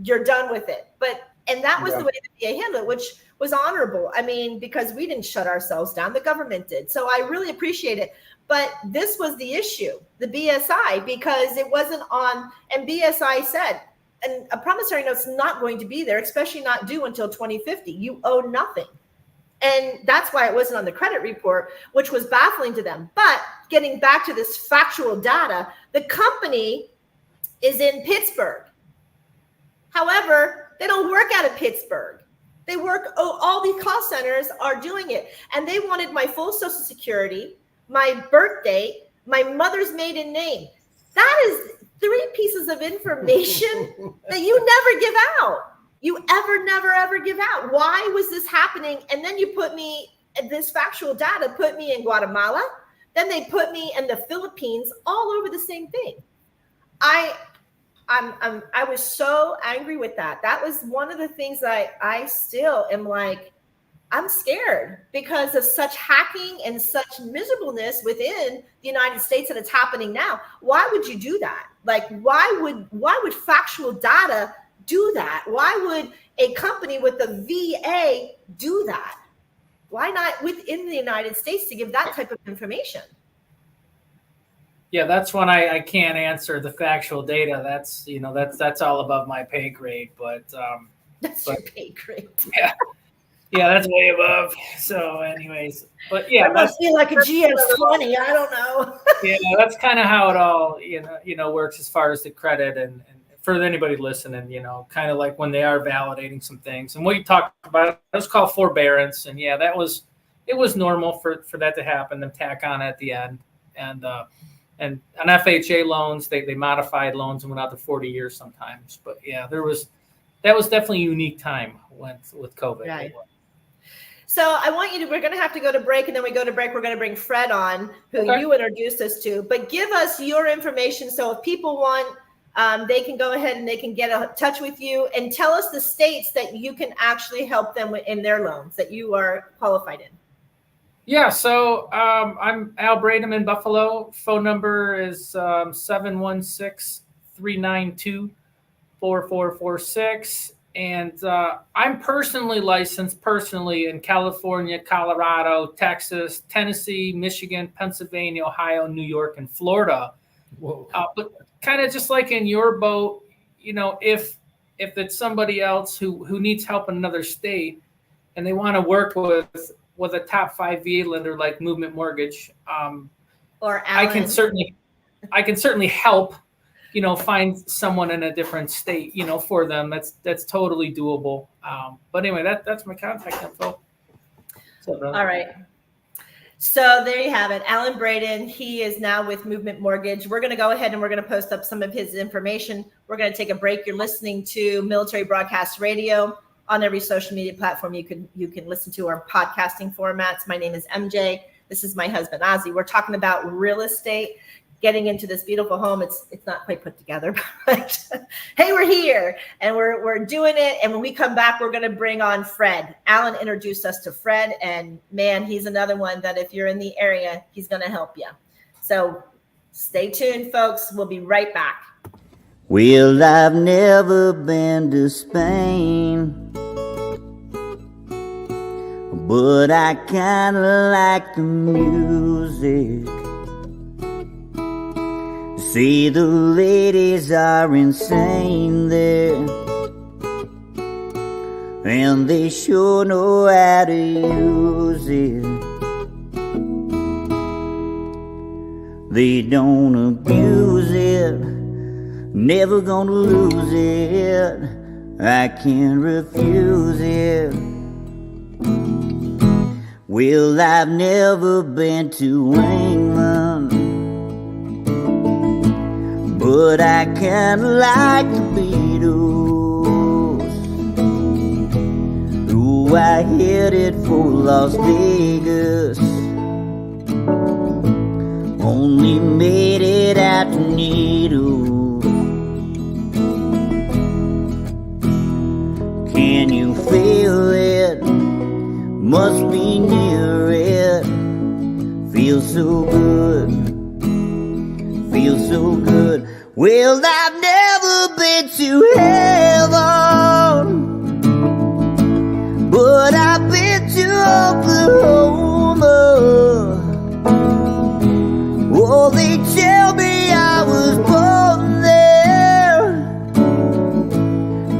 you're done with it. And that was the way the VA handled it, which was honorable. I mean, because we didn't shut ourselves down, the government did. So I really appreciate it. But this was the issue, the BSI, because it wasn't on, and BSI said, and a promissory note's not going to be there, especially not due until 2050. You owe nothing. And that's why it wasn't on the credit report, which was baffling to them. But getting back to this factual data, the company is in Pittsburgh. However, they don't work out of Pittsburgh. They work, all these call centers are doing it. And they wanted my full Social Security, my birth date, my mother's maiden name. That is 3 pieces of information that you never give out. You never give out. Why was this happening? And then you put me, this factual data put me in Guatemala. Then they put me in the Philippines, all over the same thing. I was so angry with that. That was one of the things that I still am like, I'm scared because of such hacking and such miserableness within the United States that it's happening now. Why would you do that? Like, why would factual data do that? Why would a company with the VA do that? Why not within the United States to give that type of information? Yeah, that's when I can't answer the factual data. That's all above my pay grade. But your pay grade. Yeah, that's way above. So, anyways, but yeah, that must be like a GS20. I don't know. Yeah, that's kind of how it all works as far as the credit and for anybody listening, kind of like when they are validating some things. And what you talked about, it was called forbearance, and it was normal for that to happen. Them tack on at the end, and on FHA loans, they modified loans and went out to 40 years sometimes. But yeah, that was definitely a unique time with COVID. Right. So we're going to have to go to break, and then we go to break. We're going to bring Fred on, who you introduced us to, but give us your information. So if people want, they can go ahead and they can get in touch with you and tell us the states that you can actually help them in their loans that you are qualified in. Yeah, so I'm Al Bradham in Buffalo. Phone number is 716-392-4446. And I'm personally licensed in California, Colorado, Texas, Tennessee, Michigan, Pennsylvania, Ohio, New York, and Florida. Whoa. But kind of just like in your boat, if it's somebody else who needs help in another state and they want to work with a top 5 VA lender like Movement Mortgage, or Alan. I can certainly help. Find someone in a different state, for them. That's totally doable. But anyway, that's my contact info. All right. So there you have it. Alan Braden, he is now with Movement Mortgage. We're going to go ahead and we're going to post up some of his information. We're going to take a break. You're listening to Military Broadcast Radio on every social media platform you can listen to our podcasting formats. My name is MJ. This is my husband, Ozzie. We're talking about real estate. getting into this beautiful home. It's not quite put together, but hey, we're here and we're doing it. And when we come back, we're going to bring on Fred. Alan introduced us to Fred, and man, he's another one that if you're in the area, he's going to help you. So stay tuned, folks. We'll be right back. Well, I've never been to Spain, but I kinda like the music. See, the ladies are insane there, and they sure know how to use it. They don't abuse it, never gonna lose it. I can't refuse it. Well, I've never been to England, but I kinda like the Beatles. Ooh, I headed for Las Vegas, only made it out to Needles. Can you feel it? Must be near it. Feels so good, feels so good. Well, I've never been to heaven, but I've been to Oklahoma. Oh, they tell me I was born there,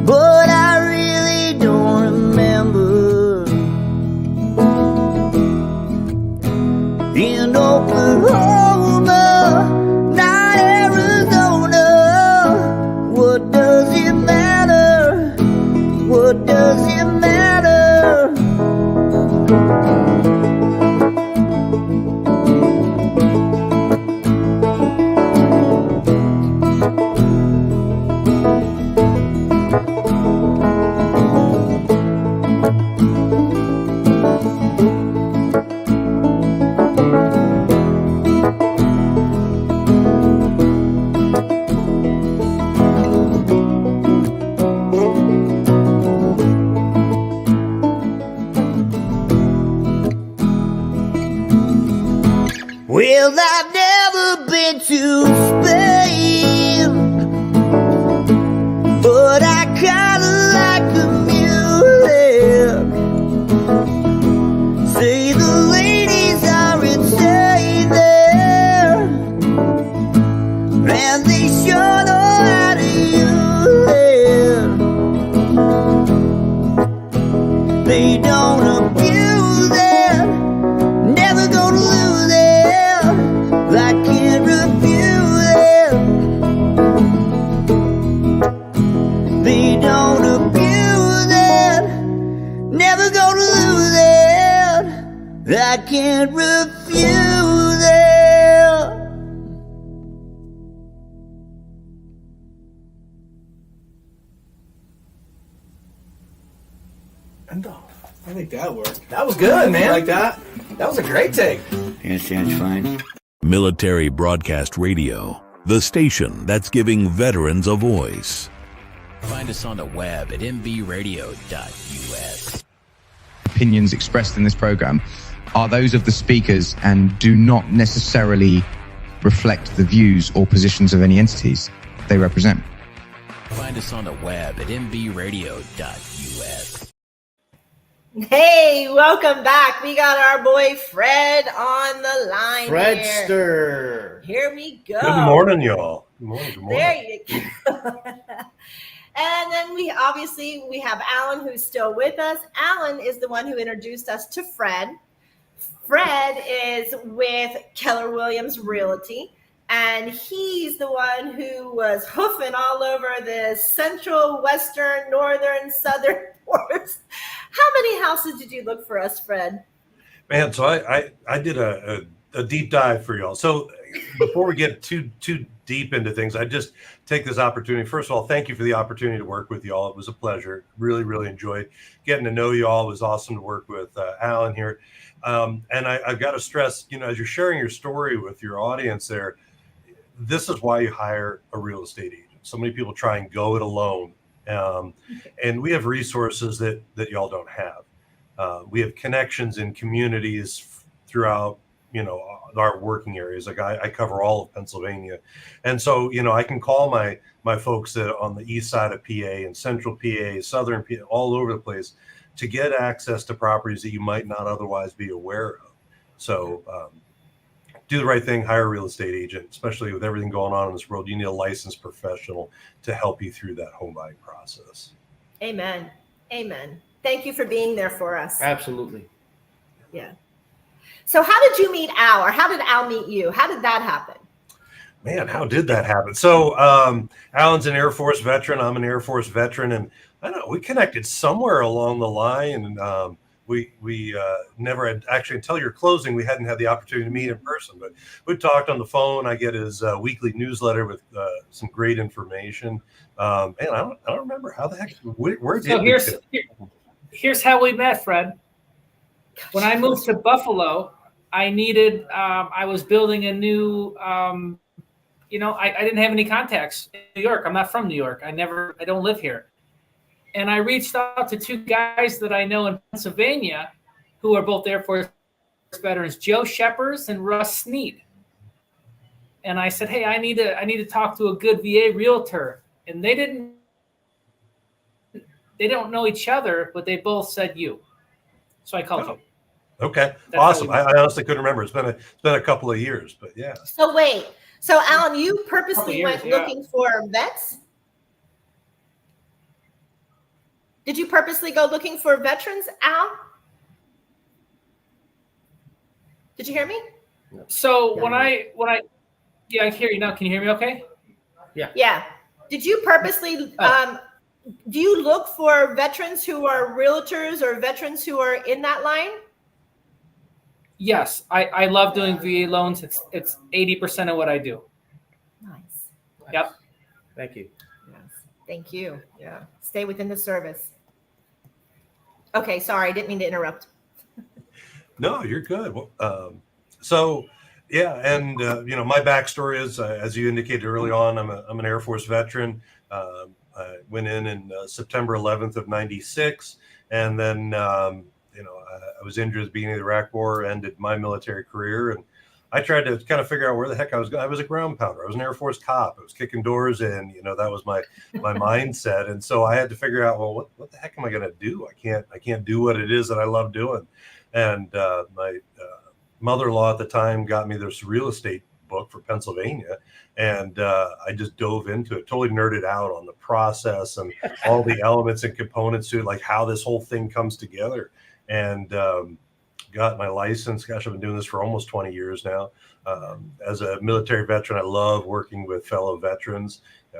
but I really don't remember. In Oklahoma, not Arizona. What does it matter? What does it matter? Well, I've never been to Spain, but I kinda like the music. Say the ladies are insane there, and they sure know how to use it. They don't abuse it, never gonna lose it. I can't refuse it. They don't abuse it, never gonna lose it. I can't refuse it. And I think that worked. That was good, man. Like that? That was a great take. Yes, that's fine. Military Broadcast Radio, the station that's giving veterans a voice. Find us on the web at mbradio.us. Opinions expressed in this program are those of the speakers and do not necessarily reflect the views or positions of any entities they represent. Find us on the web at mbradio.us. Hey, welcome back. We got our boy Fred on the line. Fredster. Here we go. Good morning, y'all. Good morning. Good morning. There you go. And then we have Alan, who's still with us. Alan is the one who introduced us to Fred. Fred is with Keller Williams Realty, and he's the one who was hoofing all over the central, western, northern, southern ports. How many houses did you look for us, Fred? Man, so I did a deep dive for y'all. So before we get too deep into things, I just take this opportunity. First of all, thank you for the opportunity to work with y'all. It was a pleasure. Really, really enjoyed getting to know y'all. It was awesome to work with Alan here. And I've got to stress, as you're sharing your story with your audience there, this is why you hire a real estate agent. So many people try and go it alone. And we have resources that y'all don't have. We have connections in communities throughout, our working areas. Like I cover all of Pennsylvania. And so, I can call my folks that on the east side of PA and central PA, southern PA, all over the place to get access to properties that you might not otherwise be aware of. So do the right thing, hire a real estate agent, especially with everything going on in this world. You need a licensed professional to help you through that home buying process. Amen. Amen. Thank you for being there for us. Absolutely. Yeah. So how did you meet Al, or how did Al meet you? How did that happen? Man, how did that happen? So Alan's an Air Force veteran. I'm an Air Force veteran. And I don't know, we connected somewhere along the line. And we never had, actually, until your closing, we hadn't had the opportunity to meet in person. But we talked on the phone. I get his weekly newsletter with some great information. Man, I don't remember how the heck, where did here's how we met, Fred. When I moved to Buffalo, I needed, I was building a new, I didn't have any contacts in New York. I'm not from New York. I don't live here. And I reached out to two guys that I know in Pennsylvania who are both Air Force veterans, Joe Sheppers and Russ Sneed. And I said, hey, I need to talk to a good VA realtor. And they don't know each other, but they both said you. So I called you. Okay. That's awesome. I honestly couldn't remember. It's been a couple of years, but yeah. So wait. So Alan, you purposely went looking for vets? Did you purposely go looking for veterans, Al? Did you hear me? So when I I hear you now. Can you hear me okay? Yeah. Yeah. Did you purposely do you look for veterans who are realtors or veterans who are in that line? Yes, I love doing VA loans. It's 80% of what I do. Nice. Yep. Thank you. Yes. Thank you. Yeah. Stay within the service. Okay. Sorry. I didn't mean to interrupt. No, you're good. So yeah. And, my backstory is, as you indicated early on, I'm an Air Force veteran. I went in September 11th of 96. And then, I was injured at the beginning of the Iraq War, ended my military career. And I tried to kind of figure out where the heck I was going. I was a ground pounder. I was an Air Force cop. I was kicking doors in, that was my mindset. And so I had to figure out, well, what the heck am I going to do? I can't do what it is that I love doing. And my mother-in-law at the time got me this real estate book for Pennsylvania. And I just dove into it, totally nerded out on the process and all the elements and components to it, like how this whole thing comes together. And got my license. Gosh, I've been doing this for almost 20 years now. As a military veteran, I love working with fellow veterans.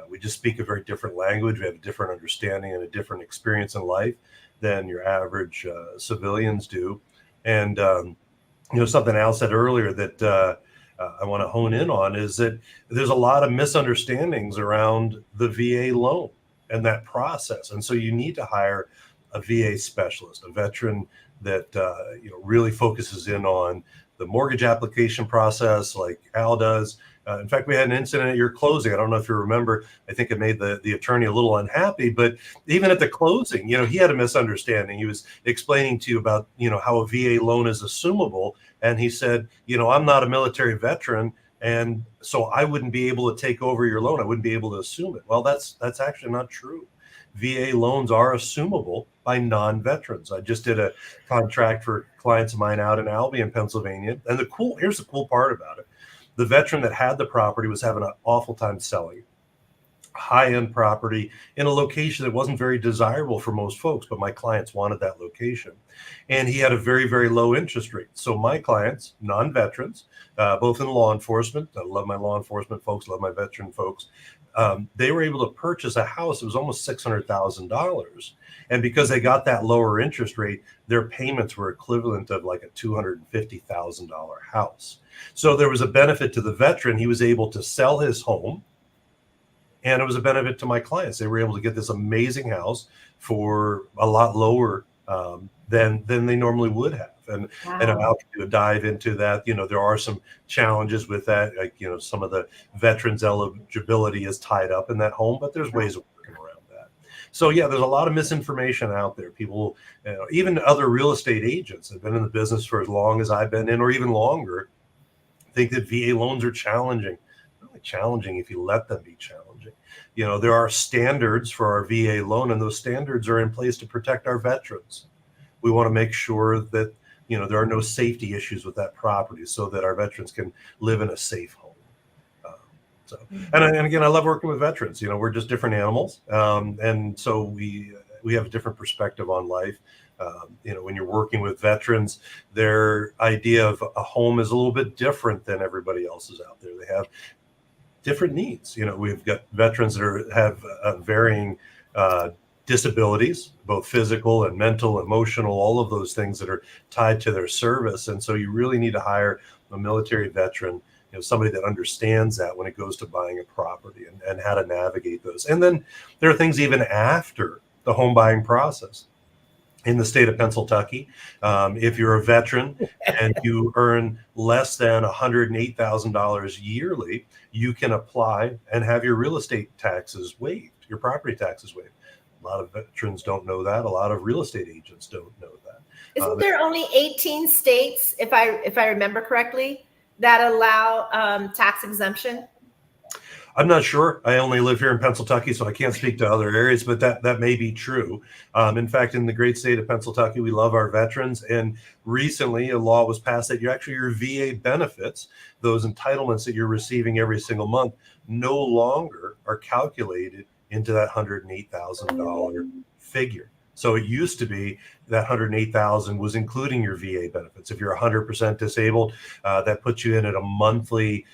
We just speak a very different language. We have a different understanding and a different experience in life than your average civilians do. And, something Al said earlier that I want to hone in on is that there's a lot of misunderstandings around the VA loan and that process. And so you need to hire a VA specialist, a veteran that really focuses in on the mortgage application process like Al does. In fact, we had an incident at your closing. I don't know if you remember. I think it made the attorney a little unhappy, but even at the closing, he had a misunderstanding. He was explaining to you about, how a VA loan is assumable. And he said, I'm not a military veteran, and so I wouldn't be able to take over your loan. I wouldn't be able to assume it. Well, that's actually not true. VA loans are assumable by non-veterans. I just did a contract for clients of mine out in Albion, Pennsylvania. And here's the cool part about it. The veteran that had the property was having an awful time selling high-end property in a location that wasn't very desirable for most folks, but my clients wanted that location. And he had a very, very low interest rate. So my clients, non-veterans, both in law enforcement, I love my law enforcement folks, love my veteran folks, they were able to purchase a house that was almost $600,000. And because they got that lower interest rate, their payments were equivalent of like a $250,000 house. So there was a benefit to the veteran. He was able to sell his home, and it was a benefit to my clients. They were able to get this amazing house for a lot lower than they normally would have. And I'll do a dive into that. There are some challenges with that. Like, some of the veterans eligibility is tied up in that home, but there's ways of working around that. So yeah, there's a lot of misinformation out there. People, even other real estate agents have been in the business for as long as I've been in, or even longer, think that VA loans are challenging. Really challenging if you let them be challenging. There are standards for our VA loan, and those standards are in place to protect our veterans. We want to make sure that there are no safety issues with that property, so that our veterans can live in a safe home. And again, I love working with veterans. We're just different animals, and so we have a different perspective on life. When you're working with veterans, their idea of a home is a little bit different than everybody else's out there. They have different needs. We've got veterans that have varying disabilities, both physical and mental, emotional, all of those things that are tied to their service. And so you really need to hire a military veteran, somebody that understands that when it goes to buying a property and how to navigate those. And then there are things even after the home buying process. In the state of Pennsylvania, if you're a veteran and you earn less than $108,000 yearly, you can apply and have your real estate taxes waived, your property taxes waived. A lot of veterans don't know that. A lot of real estate agents don't know that. Isn't there only 18 states, if I remember correctly, that allow tax exemption? I'm not sure. I only live here in Pennsylvania, so I can't speak to other areas, but that may be true. In fact, in the great state of Pennsylvania, we love our veterans. And recently a law was passed that your VA benefits, those entitlements that you're receiving every single month, no longer are calculated into that $108,000 figure. So it used to be that $108,000 was including your VA benefits. If you're 100% disabled, that puts you in at a monthly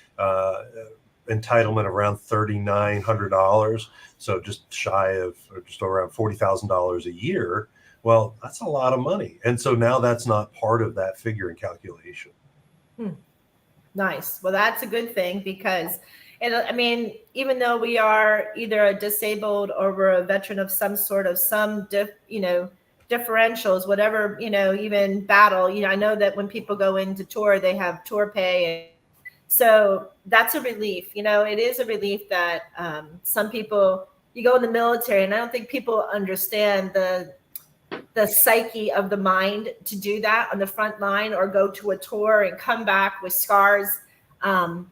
entitlement around $3,900, so just shy of, or just around $40,000 a year. Well, that's a lot of money, and so now that's not part of that figure in calculation. Nice. Well, that's a good thing, because even though we are either a disabled or we're a veteran of some sort of differentials, whatever, even battle, I know that when people go into tour, they have tour pay. So that's a relief. It is a relief that some people, you go in the military, and I don't think people understand the psyche of the mind to do that on the front line, or go to a tour and come back with scars. A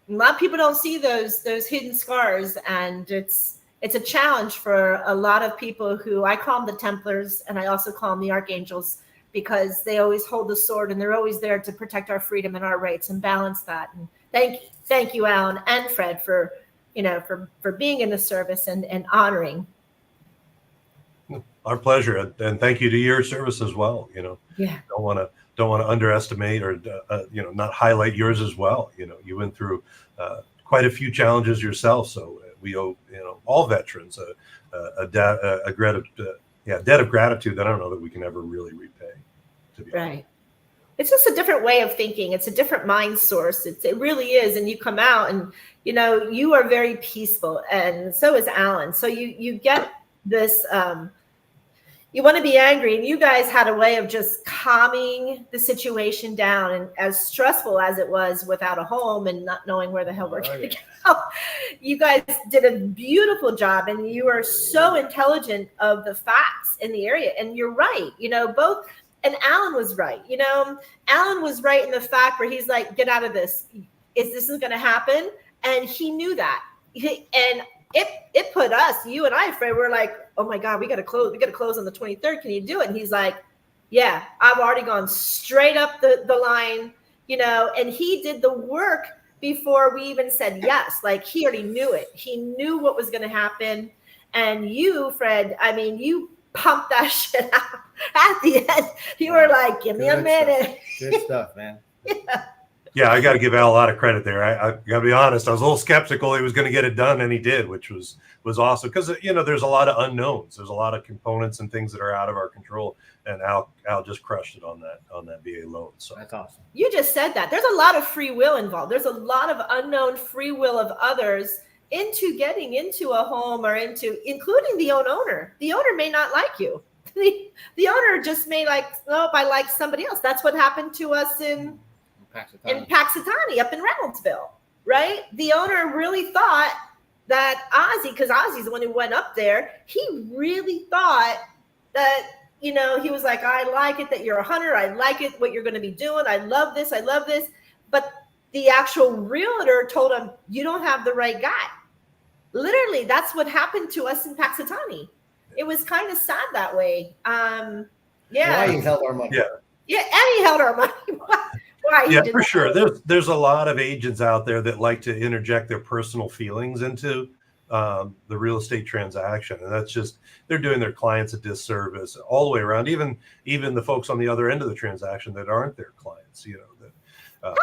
lot of people don't see those hidden scars, and it's a challenge for a lot of people who, I call them the Templars, and I also call them the Archangels, because they always hold the sword, and they're always there to protect our freedom and our rights and balance that. And thank you, Alan and Fred, for being in the service and honoring. Our pleasure, and thank you to your service as well. Yeah. Don't want to underestimate or not highlight yours as well. You went through quite a few challenges yourself, so we owe all veterans a debt of gratitude that I don't know that we can ever really repay. Right. It's just a different way of thinking. It's a different mind source. It really is. And you come out and, you are very peaceful, and so is Alan. So you get this, you want to be angry, and you guys had a way of just calming the situation down. And as stressful as it was without a home and not knowing where the hell we're going to go, you guys did a beautiful job, and you are so intelligent of the facts in the area. And you're right, both. And Alan was right. Alan was right in the fact where he's like, get out of this. This is going to happen. And he knew that. And it put us, you and I, Fred, we're like, oh my God, we got to close. We got to close on the 23rd. Can you do it? And he's like, yeah, I've already gone straight up the line, and he did the work before we even said yes. Like, he already knew it. He knew what was going to happen. And you, Fred, you pumped that shit out at the end. You were like, give me a minute. Good stuff, man. Yeah, I got to give Al a lot of credit there. I got to be honest. I was a little skeptical he was going to get it done, and he did, which was awesome, because there's a lot of unknowns. There's a lot of components and things that are out of our control, and Al just crushed it on that VA loan. So that's awesome. You just said that. There's a lot of free will involved. There's a lot of unknown free will of others into getting into a home, or including the owner. The owner may not like you. the owner just may like, nope, I like somebody else. That's what happened to us in Paxitani up in Reynoldsville, right? The owner really thought that Ozzie, because Ozzie's the one who went up there, he really thought that, you know, he was like, I like it that you're a hunter. I like it, what you're going to be doing. I love this. I love this. But the actual realtor told him, you don't have the right guy. Literally, that's what happened to us in Paxitani. It was kind of sad that way. Yeah. Why he held our money. Yeah, and he held our money. Why? Yeah, for sure. There's a lot of agents out there that like to interject their personal feelings into the real estate transaction, and that's just, they're doing their clients a disservice all the way around. Even the folks on the other end of the transaction that aren't their clients, you know, that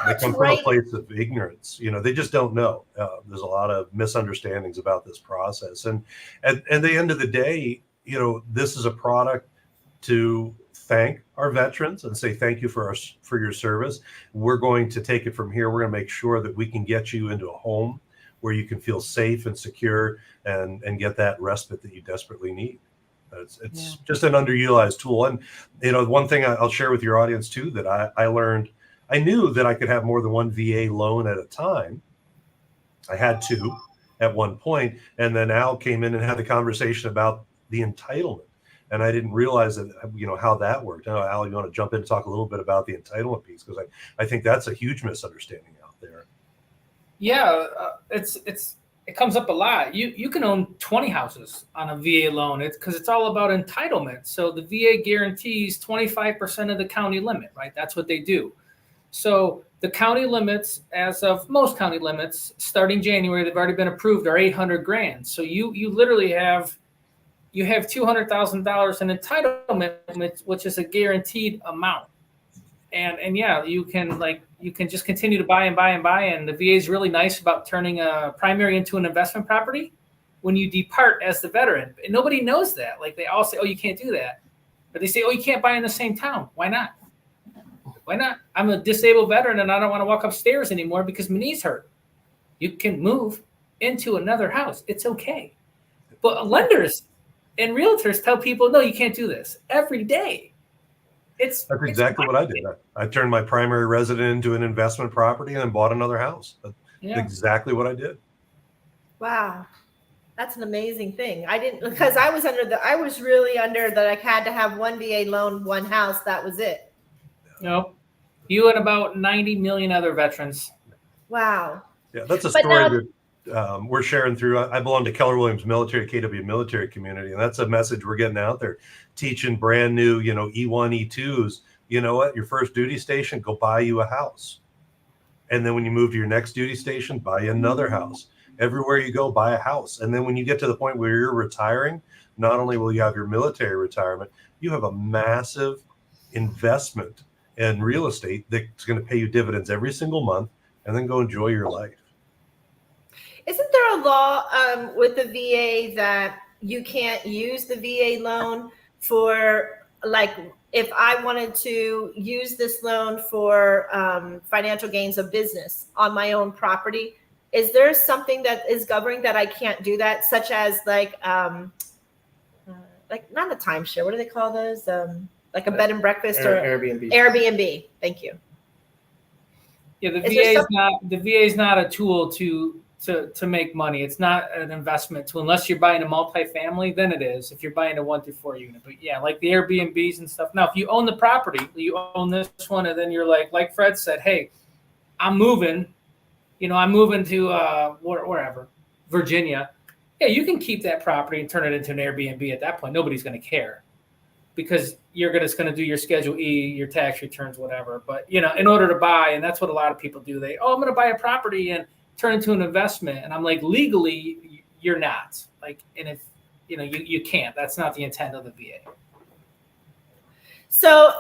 they come from a place of ignorance. You know, they just don't know. There's a lot of misunderstandings about this process, and at the end of the day, you know, this is a product to thank our veterans and say thank you for your service. We're going to take it from here. We're going to make sure that we can get you into a home where you can feel safe and secure and get that respite that you desperately need. It's just an underutilized tool. And, you know, one thing I'll share with your audience too, that I learned, I knew that I could have more than one VA loan at a time. I had two at one point, and then Al came in and had the conversation about the entitlement. And I didn't realize that, you know, how that worked. Now, Al, you want to jump in and talk a little bit about the entitlement piece? Because I think that's a huge misunderstanding out there. Yeah, it comes up a lot. You can own 20 houses on a VA loan. Because it's all about entitlement. So the VA guarantees 25% of the county limit, right? That's what they do. So the county limits, as of most county limits, starting January, they've already been approved, are $800,000. So you literally have $200,000 in entitlement, which is a guaranteed amount. And yeah, you can just continue to buy and buy and buy. And the VA is really nice about turning a primary into an investment property when you depart as the veteran. And nobody knows that. Like, they all say, oh, you can't do that. But they say, oh, you can't buy in the same town. Why not? Why not? I'm a disabled veteran and I don't want to walk upstairs anymore because my knees hurt. You can move into another house. It's okay. But lenders and realtors tell people, no, you can't do this every day. That's exactly what I did. I turned my primary residence into an investment property and then bought another house. That's exactly what I did. Wow. That's an amazing thing. I didn't, because I was really under that I had to have one VA loan, one house. That was it. Nope. You and about 90 million other veterans. Wow. Yeah, that's a story that we're sharing through. I belong to Keller Williams Military, KW Military Community, and that's a message we're getting out there, teaching brand new, you know, E1, E2s. You know what? Your first duty station, go buy you a house. And then when you move to your next duty station, buy you another house. Everywhere you go, buy a house. And then when you get to the point where you're retiring, not only will you have your military retirement, you have a massive investment in real estate that's going to pay you dividends every single month, and then go enjoy your life. Isn't there a law with the VA that you can't use the VA loan for, like, if I wanted to use this loan for financial gains of business on my own property, is there something that is governing that I can't do that, such as like not a timeshare, what do they call those? Like a bed and breakfast or Airbnb. Airbnb. Thank you. Yeah, the VA is not a tool to make money. It's not an investment tool unless you're buying a multifamily. Then it is. If you're buying a 1 through 4 unit, but yeah, like the Airbnbs and stuff. Now, if you own the property, you own this one, and then you're like Fred said, hey, I'm moving. You know, I'm moving to wherever, Virginia. Yeah, you can keep that property and turn it into an Airbnb at that point. Nobody's going to care, because you're just going to do your Schedule E, your tax returns, whatever. But, you know, in order to buy, and that's what a lot of people do. I'm going to buy a property and turn it into an investment. And I'm like, legally, you're not. Like, and if, you know, you can't. That's not the intent of the VA. So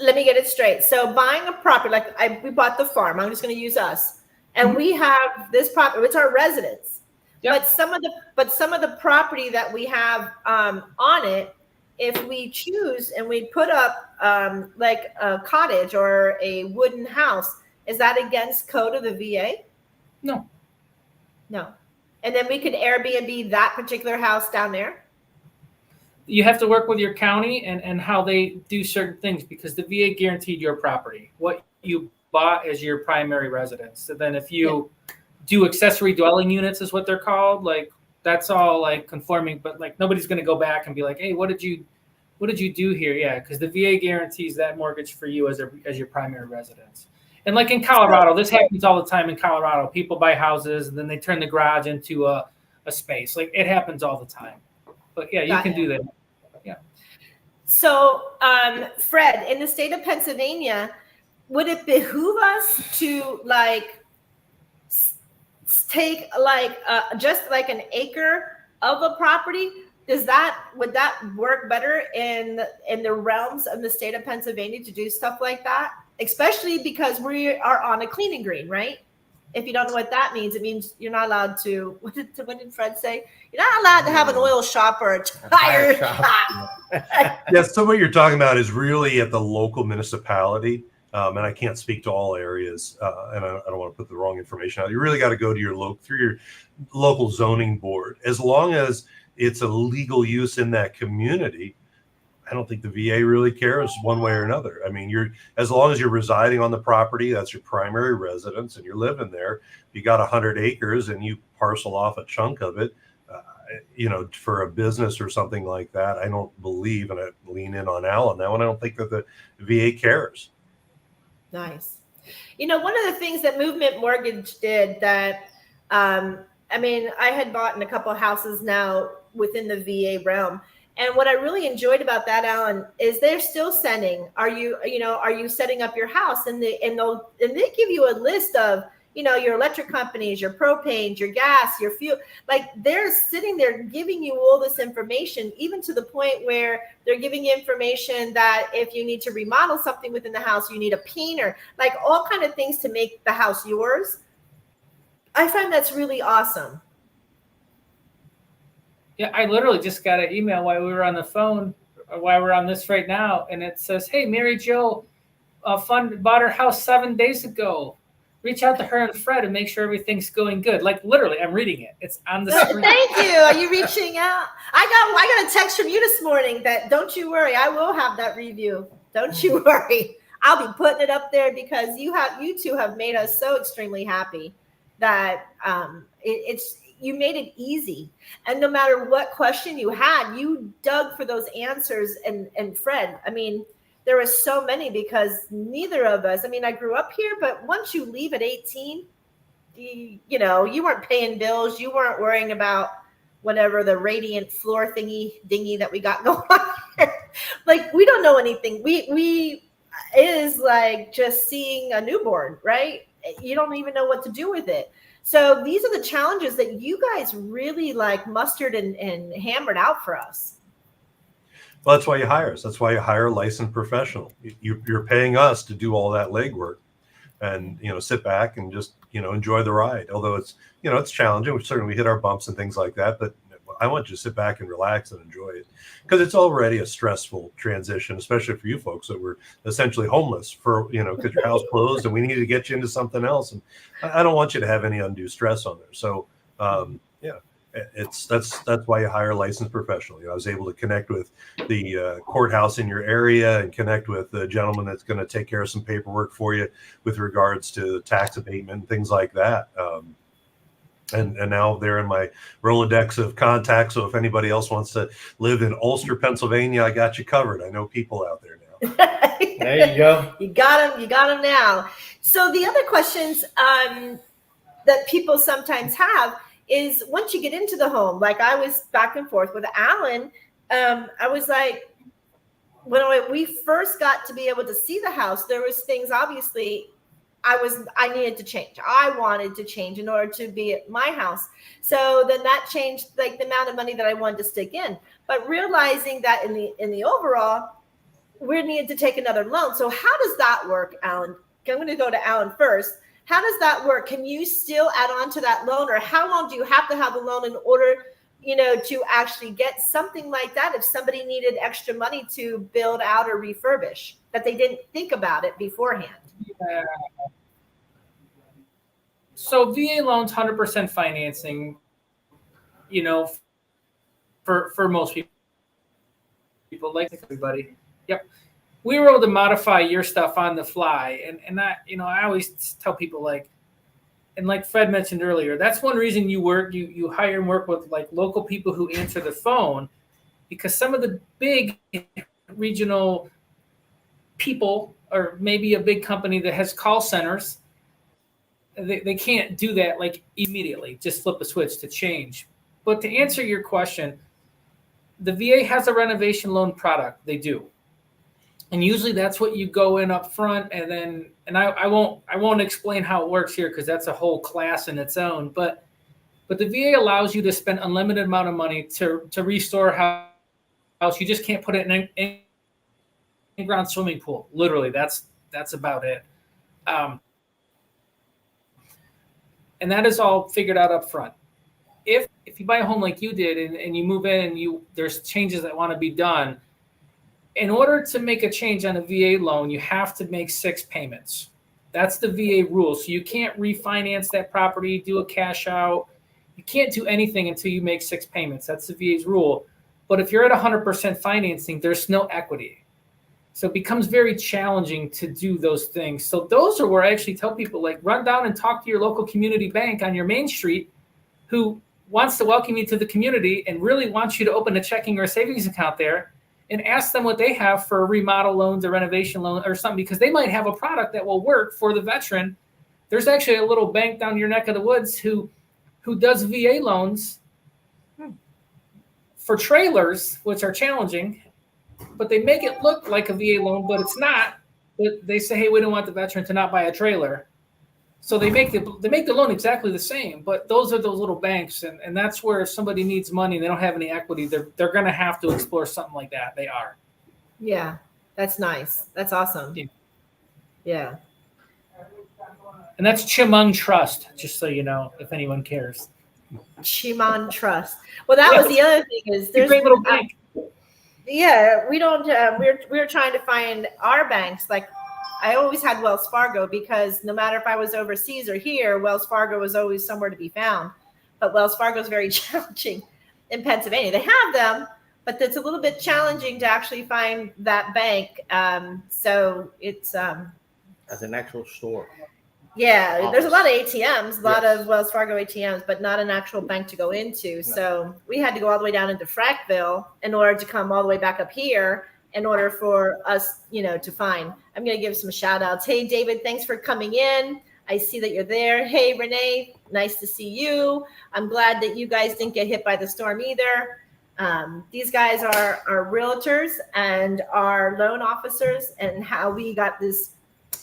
let me get it straight. So buying a property, like we bought the farm. I'm just going to use us. And we have this property, it's our residence. Yep. But some of the property that we have on it, if we choose and we put up like a cottage or a wooden house, is that against code of the VA? No. And then we could Airbnb that particular house down there? you have to work with your county and how they do certain things, because the VA guaranteed your property, what you bought as your primary residence. So then if you do accessory dwelling units is what they're called, like that's all like conforming, but like nobody's going to go back and be like, hey, what did you do here? Yeah, because the VA guarantees that mortgage for you as your primary residence. And like in Colorado, this happens all the time in Colorado. People buy houses and then they turn the garage into a space. Like it happens all the time. But yeah, you can do that. Yeah. So, Fred, in the state of Pennsylvania, would it behoove us to like take like just like an acre of a property? Would that work better in the realms of the state of Pennsylvania to do stuff like that? Especially because we are on a clean and green, right? If you don't know what that means, it means you're not allowed to. What did Fred say? You're not allowed to have an oil shop or a tire shop. Yeah, so what you're talking about is really at the local municipality, and I can't speak to all areas, and I don't want to put the wrong information out. You really got to go to your local zoning board. As long as it's a legal use in that community, I don't think the VA really cares one way or another. I mean, as long as you're residing on the property, that's your primary residence, and you're living there. You got 100 acres, and you parcel off a chunk of it, for a business or something like that. I don't believe, and I lean in on Al on that one, I don't think that the VA cares. Nice. One of the things that Movement Mortgage did that, I had bought in a couple of houses now within the VA realm. And what I really enjoyed about that, Alan, is they're still sending. Are you setting up your house? And they give you a list of, your electric companies, your propane, your gas, your fuel. Like they're sitting there giving you all this information, even to the point where they're giving you information that if you need to remodel something within the house, you need a painter, like all kind of things to make the house yours. I find that's really awesome. Yeah, I literally just got an email while we were on the phone, or while we're on this right now, and it says, "Hey, Mary Jo, bought her house 7 days ago. Reach out to her and Fred and make sure everything's going good." Like literally, I'm reading it. It's on the screen. Thank you. Are you reaching out? I got a text from you this morning that don't you worry, I will have that review. Don't you worry. I'll be putting it up there because you two have made us so extremely happy that you made it easy. And no matter what question you had, you dug for those answers. And Fred, there were so many, because neither of us, I grew up here, but once you leave at 18, you weren't paying bills. You weren't worrying about whatever the radiant floor dingy that we got going on here. Like, we don't know anything. It is like just seeing a newborn, right? You don't even know what to do with it. So these are the challenges that you guys really like mustered and hammered out for us. Well, that's why you hire us. That's why you hire a licensed professional. You're paying us to do all that legwork, and sit back and just enjoy the ride. Although it's it's challenging. We certainly hit our bumps and things like that, but I want you to sit back and relax and enjoy it, because it's already a stressful transition, especially for you folks that were essentially homeless for because your house closed and we needed to get you into something else, and I don't want you to have any undue stress on there. So that's why you hire a licensed professional. I was able to connect with the courthouse in your area and connect with the gentleman that's going to take care of some paperwork for you with regards to tax abatement and things like that. And now they're in my Rolodex of contacts. So if anybody else wants to live in Ulster, Pennsylvania, I got you covered. I know people out there now. There you go. You got them now. So the other questions that people sometimes have is, once you get into the home, like I was back and forth with Alan, I was like, when we first got to be able to see the house, there was things obviously I needed to change. I wanted to change in order to be at my house. So then that changed like the amount of money that I wanted to stick in. But realizing that in the overall, we needed to take another loan. So how does that work, Alan? I'm going to go to Alan first. How does that work? Can you still add on to that loan, or how long do you have to have a loan in order, to actually get something like that if somebody needed extra money to build out or refurbish, that they didn't think about it beforehand? Yeah. So VA loans, 100% financing, for most people. people, like everybody. Yep. We were able to modify your stuff on the fly. And that, you know, I always tell people, like, and like Fred mentioned earlier, that's one reason you hire and work with like local people who answer the phone, because some of the big regional people, or maybe a big company that has call centers, they can't do that like immediately, just flip a switch to change. But to answer your question, the VA has a renovation loan product. They do. And usually that's what you go in up front, and then, and I won't explain how it works here because that's a whole class in its own. But the VA allows you to spend unlimited amount of money to restore a house. You just can't put it in an in-ground swimming pool. Literally, that's about it. And that is all figured out up front. If you buy a home like you did and you move in and there's changes that want to be done, in order to make a change on a VA loan, you have to make 6 payments. That's the VA rule. So you can't refinance that property, do a cash out. You can't do anything until you make 6 payments. That's the VA's rule. But if you're at 100% financing, there's no equity. So it becomes very challenging to do those things. So those are where I actually tell people, like, run down and talk to your local community bank on your main street who wants to welcome you to the community and really wants you to open a checking or a savings account there, and ask them what they have for remodel loans or renovation loan or something, because they might have a product that will work for the veteran. There's actually a little bank down your neck of the woods who does VA loans for trailers, which are challenging, but they make it look like a VA loan, but it's not. But they say, hey, we don't want the veteran to not buy a trailer. So they make the loan exactly the same, but those are those little banks, and that's where if somebody needs money, they don't have any equity, they're going to have to explore something like that. They are. Yeah, that's nice. That's awesome. Yeah. And that's Chemung Trust, just so you know, if anyone cares. Chemung Trust. Well, that was the other thing is there's a great little bank. Yeah, we don't. We're trying to find our banks. Like, I always had Wells Fargo, because no matter if I was overseas or here, Wells Fargo was always somewhere to be found. But Wells Fargo is very challenging in Pennsylvania. They have them, but it's a little bit challenging to actually find that bank. So it's as an actual store. Yeah, there's a lot of ATMs, a lot of Wells Fargo ATMs, but not an actual bank to go into. No. So we had to go all the way down into Frackville in order to come all the way back up here in order for us, to find. I'm going to give some shout outs. Hey, David, thanks for coming in. I see that you're there. Hey, Renee, nice to see you. I'm glad that you guys didn't get hit by the storm either. These guys are realtors and our loan officers, and how we got this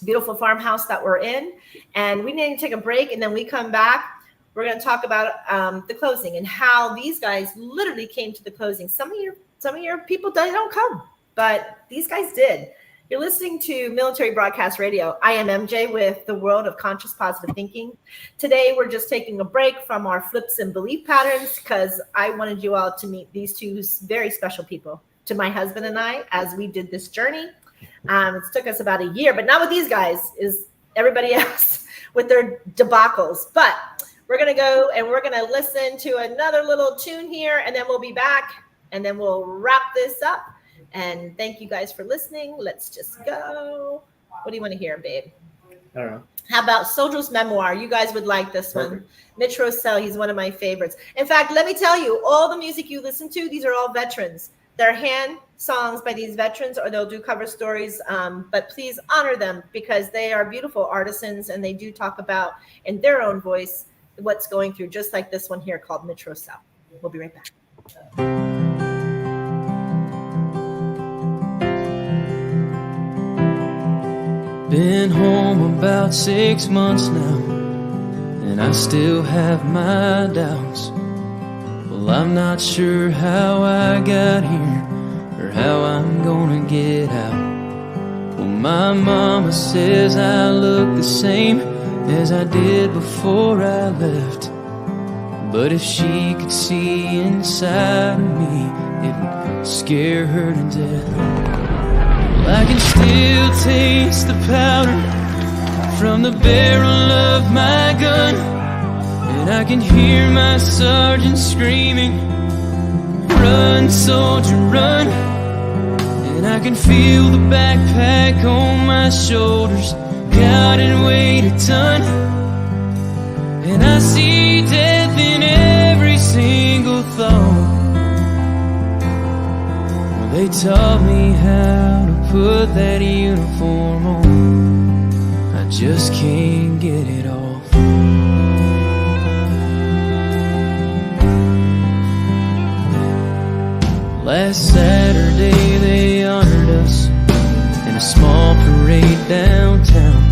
beautiful farmhouse that we're in. And we need to take a break, and then we come back. We're going to talk about the closing and how these guys literally came to the closing. Some of your people don't come, but these guys did. You're listening to Military Broadcast Radio. I am MJ with the World of Conscious Positive Thinking. Today, we're just taking a break from our flips and belief patterns because I wanted you all to meet these two very special people, to my husband and I, as we did this journey. It took us about a year, but not with these guys, is everybody else with their debacles. But we're going to go and we're going to listen to another little tune here, and then we'll be back, and then we'll wrap this up. And thank you guys for listening. Let's just go. What do you want to hear, babe? I don't know. How about Soldier's Memoir? You guys would like this one. Mitch Rossell, he's one of my favorites. In fact, let me tell you, all the music you listen to, these are all veterans. They're hand songs by these veterans, or they'll do cover stories. But please honor them, because they are beautiful artisans, and they do talk about, in their own voice, what's going through, just like this one here called Mitch Rossell. We'll be right back. Been home about 6 months now, and I still have my doubts. Well, I'm not sure how I got here or how I'm gonna get out. Well, my mama says I look the same as I did before I left, but if she could see inside of me, it would scare her to death. I can still taste the powder from the barrel of my gun, and I can hear my sergeant screaming, "Run, soldier, run." And I can feel the backpack on my shoulders, God, and weighed a ton. And I see death in every single thought. Well, they taught me how to put that uniform on. I just can't get it off. Last Saturday they honored us in a small parade downtown.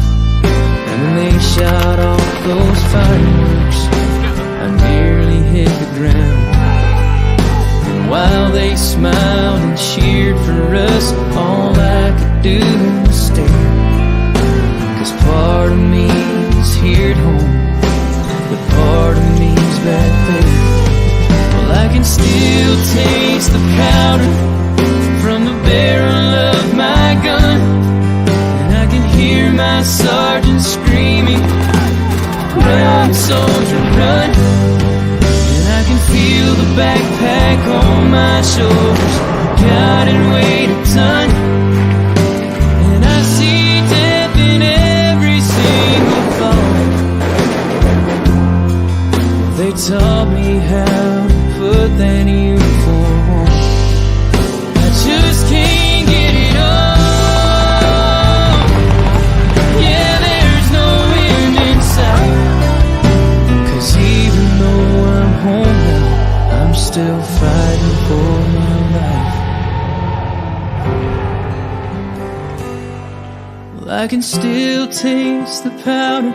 And when they shot off those fireworks, I nearly hit the ground. And while they smiled and cheered for us, all I could do was stare. 'Cause part of me is here at home, but part of me's back there. Well, I can still taste the powder from the barrel of my gun, and I can hear my sergeant screaming, "Run, soldier, run!" And I can feel the backpack on my shoulders, God, and weighed a ton. And I see death in every single thought. They taught me how to put that uniform on. I just can't get it on. Yeah, there's no end in sight. 'Cause even though I'm home now, I'm still fighting for my life. Well, I can still taste the powder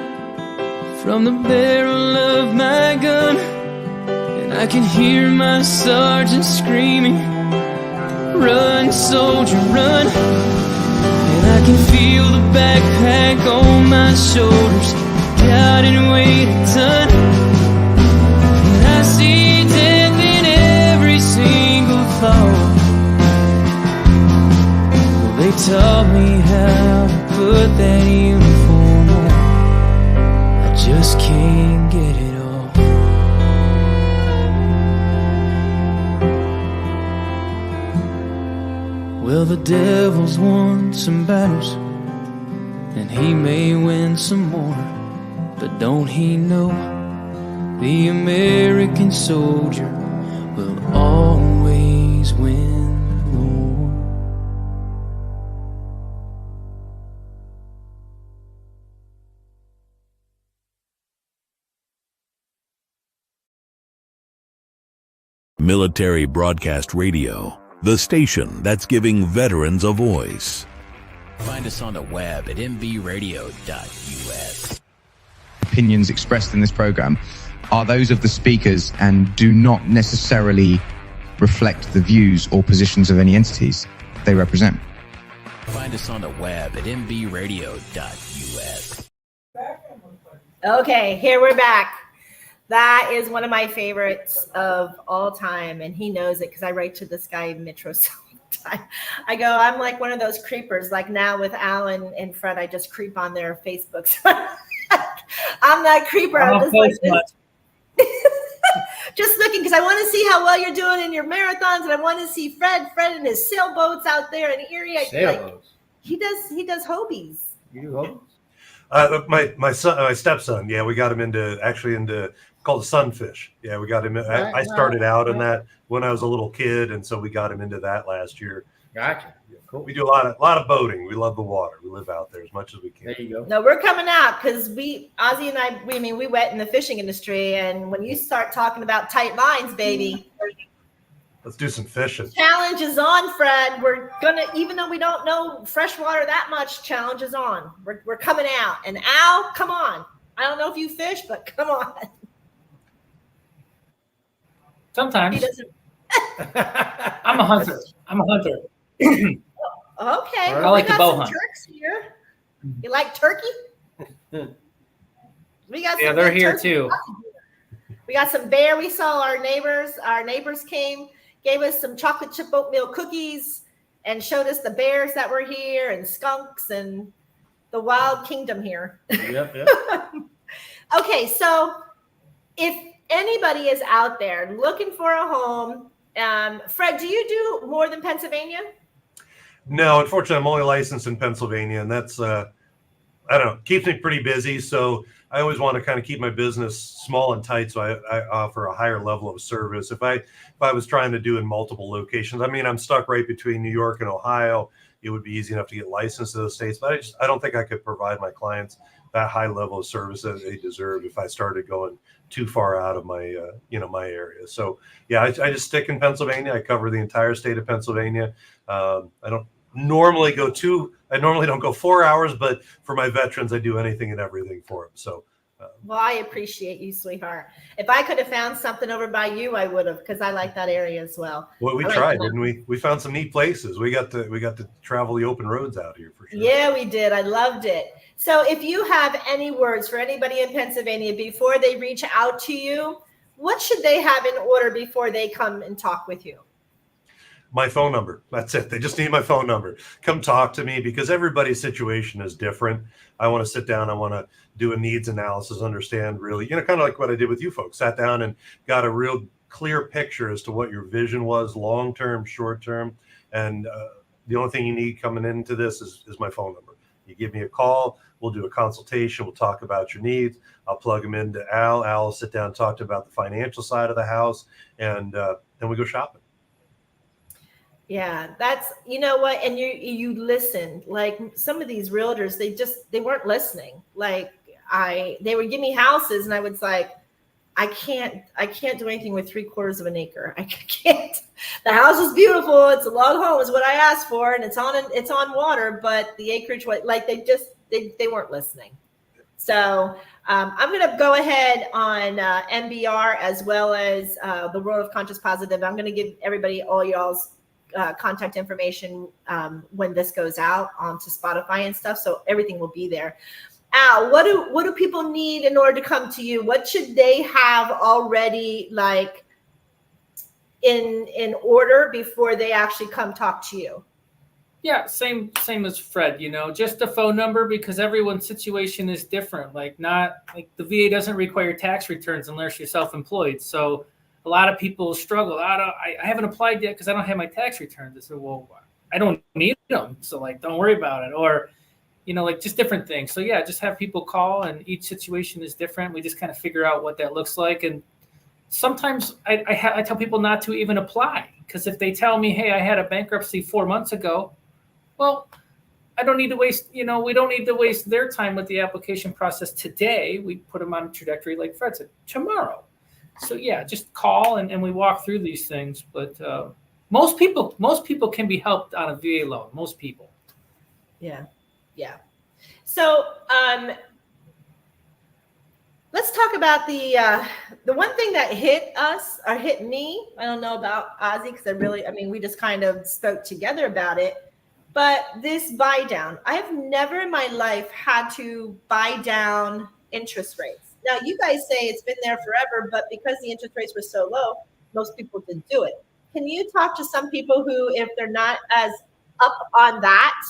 from the barrel of my gun, and I can hear my sergeant screaming, "Run, soldier, run!" And I can feel the backpack on my shoulders, God, and weighed a ton. And I see death in every single thought. Well, they taught me how to put that uniform on. I just can't get it off. Well, the devil's won some battles, and he may win some more, but don't he know the American soldier will always win the war? Military Broadcast Radio, the station that's giving veterans a voice. Find us on the web at mbradio.us. Opinions expressed in this program are those of the speakers and do not necessarily reflect the views or positions of any entities they represent. Find us on the web at mbradio.us. Okay, here we're back. That is one of my favorites of all time, and he knows it because I write to this guy Mitro so time. I go, I'm like one of those creepers. Like now with Alan and Fred, I just creep on their Facebook. I'm that creeper. I'm just like this. Just looking because I want to see how well you're doing in your marathons, and I want to see Fred and his sailboats out there in Erie. Sailboats. Like, he does Hobies. You do Hobies? My son, my stepson. Yeah, we got him into called the sunfish. Yeah, we got him. I started out in that when I was a little kid, and so we got him into that last year. Gotcha. Cool. We do a lot of boating. We love the water. We live out there as much as we can. There you go. No, we're coming out because Ozzie and I, we went in the fishing industry, and when you start talking about tight lines, baby. Let's do some fishing. Challenge is on, Fred. We're gonna, even though we don't know freshwater that much, challenge is on. We're coming out. And Al, come on. I don't know if you fish, but come on. Sometimes. He doesn't. I'm a hunter. Okay. I like to bow hunt. Turks here. You like turkey? We got some they're here turkey. too. We got some bear. We saw our neighbors. Our neighbors came, gave us some chocolate chip oatmeal cookies, and showed us the bears that were here and skunks and the wild kingdom here. Yep. Okay, so if anybody is out there looking for a home, Fred, do you do more than Pennsylvania? No, unfortunately, I'm only licensed in Pennsylvania, and that's I don't know, keeps me pretty busy. So I always want to kind of keep my business small and tight, so I offer a higher level of service. If I was trying to do in multiple locations, I mean, I'm stuck right between New York and Ohio. It would be easy enough to get licensed in those states, but I don't think I could provide my clients that high level of service that they deserve if I started going too far out of my my area. So yeah, I just stick in Pennsylvania. I cover the entire state of Pennsylvania. I don't normally don't go 4 hours, but for my veterans, I do anything and everything for them. So. Well, I appreciate you, sweetheart. If I could have found something over by you, I would have, because I like that area as well. Well, we tried, didn't we? We found some neat places. We got to travel the open roads out here for sure. Yeah, we did. I loved it. So if you have any words for anybody in Pennsylvania before they reach out to you, what should they have in order before they come and talk with you? My phone number. That's it. They just need my phone number. Come talk to me, because everybody's situation is different. I want to sit down. I want to do a needs analysis, understand really, kind of like what I did with you folks. Sat down and got a real clear picture as to what your vision was, long-term, short-term. And the only thing you need coming into this is my phone number. You give me a call. We'll do a consultation. We'll talk about your needs. I'll plug them into Al. Al will sit down and talk about the financial side of the house. And then we go shopping. Yeah, that's, you know what? And you listen, like some of these realtors, they weren't listening. Like they would give me houses and I was like, I can't do anything with 3/4 of an acre. I can't. The house is beautiful. It's a log home is what I asked for. And it's on water, but the acreage, like they weren't listening. So I'm going to go ahead on MBR as well as the World of Conscious Positive. I'm going to give everybody all y'all's contact information when this goes out onto Spotify and stuff. So everything will be there. Al, what do people need in order to come to you? What should they have already like in order before they actually come talk to you? Yeah, same as Fred, just a phone number, because everyone's situation is different. Like the VA doesn't require tax returns unless you're self-employed. So a lot of people struggle. I haven't applied yet because I don't have my tax returns. I said, well, I don't need them. So don't worry about it. Or, just different things. So yeah, just have people call, and each situation is different. We just kind of figure out what that looks like. And sometimes I tell people not to even apply, because if they tell me, hey, I had a bankruptcy 4 months ago, well, I don't need to waste, we don't need to waste their time with the application process today. We put them on a trajectory, like Fred said, tomorrow. So yeah, just call and we walk through these things. But most people can be helped on a VA loan. Most people. Yeah. So let's talk about the one thing that hit me. I don't know about Ozzie, because we just kind of spoke together about it. But this buy down, I have never in my life had to buy down interest rates. Now, you guys say it's been there forever, but because the interest rates were so low, most people didn't do it. Can you talk to some people who, if they're not as up on that,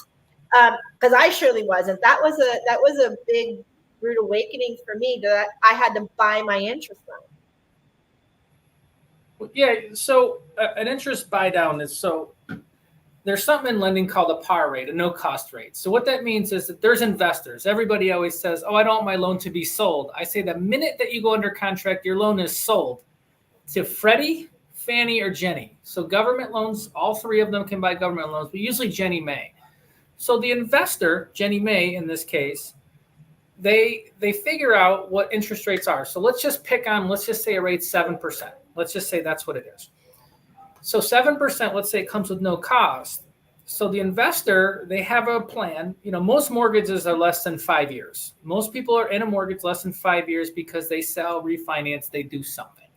because I surely wasn't. That was a big rude awakening for me, that I had to buy my interest loan. Yeah, so an interest buy down is there's something in lending called a par rate, a no cost rate. So what that means is that there's investors. Everybody always says, oh, I don't want my loan to be sold. I say the minute that you go under contract, your loan is sold to Freddie, Fannie, or Jenny. So government loans, all three of them can buy government loans, but usually Jenny May. So the investor, Jenny May in this case, they figure out what interest rates are. So let's just say a rate's 7%. Let's just say that's what it is. So 7%, let's say it comes with no cost. So the investor, they have a plan. Most mortgages are less than 5 years. Most people are in a mortgage less than 5 years because they sell, refinance, they do something.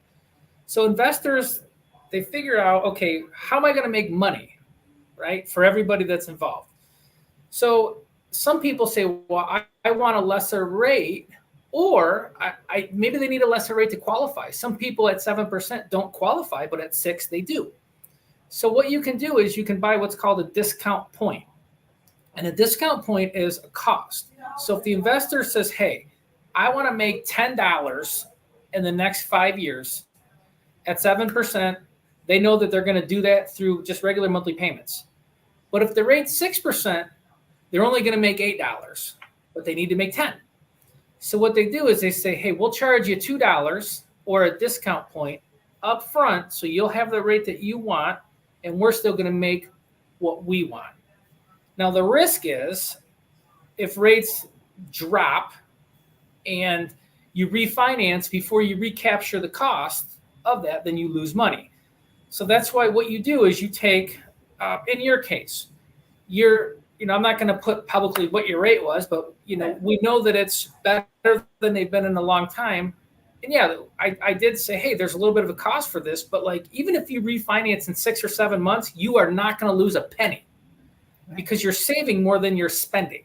So investors, they figure out, okay, how am I going to make money, right, for everybody that's involved? So some people say, well, I want a lesser rate, or maybe they need a lesser rate to qualify. Some people at 7% don't qualify, but at 6% they do. So what you can do is you can buy what's called a discount point. And a discount point is a cost. So if the investor says, hey, I want to make $10 in the next 5 years at 7%, they know that they're going to do that through just regular monthly payments. But if the rate's 6%, they're only going to make $8, but they need to make 10. So what they do is they say, hey, we'll charge you $2 or a discount point up front, so you'll have the rate that you want, and we're still going to make what we want. Now, the risk is if rates drop and you refinance before you recapture the cost of that, then you lose money. So that's why what you do is you take, in your case, I'm not going to put publicly what your rate was, but, we know that it's better than they've been in a long time. And yeah, I did say, hey, there's a little bit of a cost for this, but like, even if you refinance in 6 or 7 months, you are not going to lose a penny because you're saving more than you're spending.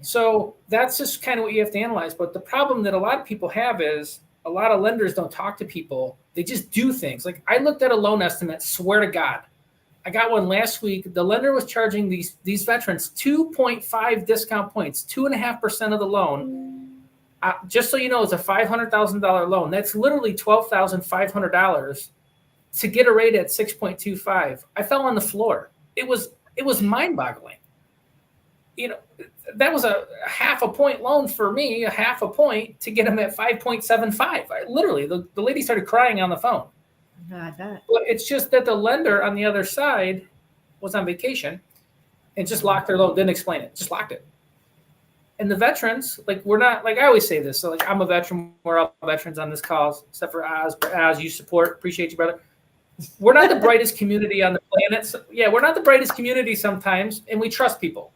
So that's just kind of what you have to analyze. But the problem that a lot of people have is a lot of lenders don't talk to people. They just do things. Like I looked at a loan estimate, swear to God. I got one last week. The lender was charging these veterans 2.5 discount points, 2.5% of the loan. Just so you know, it's a $500,000 loan. That's literally $12,500 to get a rate at 6.25. I fell on the floor. It was mind-boggling. That was a half a point loan for me, a half a point to get them at 5.75. Literally, the lady started crying on the phone. I bet. But it's just that the lender on the other side was on vacation and just locked their loan, didn't explain it, just locked it. And the veterans, we're not, I always say this, so I'm a veteran, we're all veterans on this call, except for Oz, you support, appreciate you, brother. We're not the brightest community on the planet. So, yeah, we're not the brightest community sometimes, and we trust people.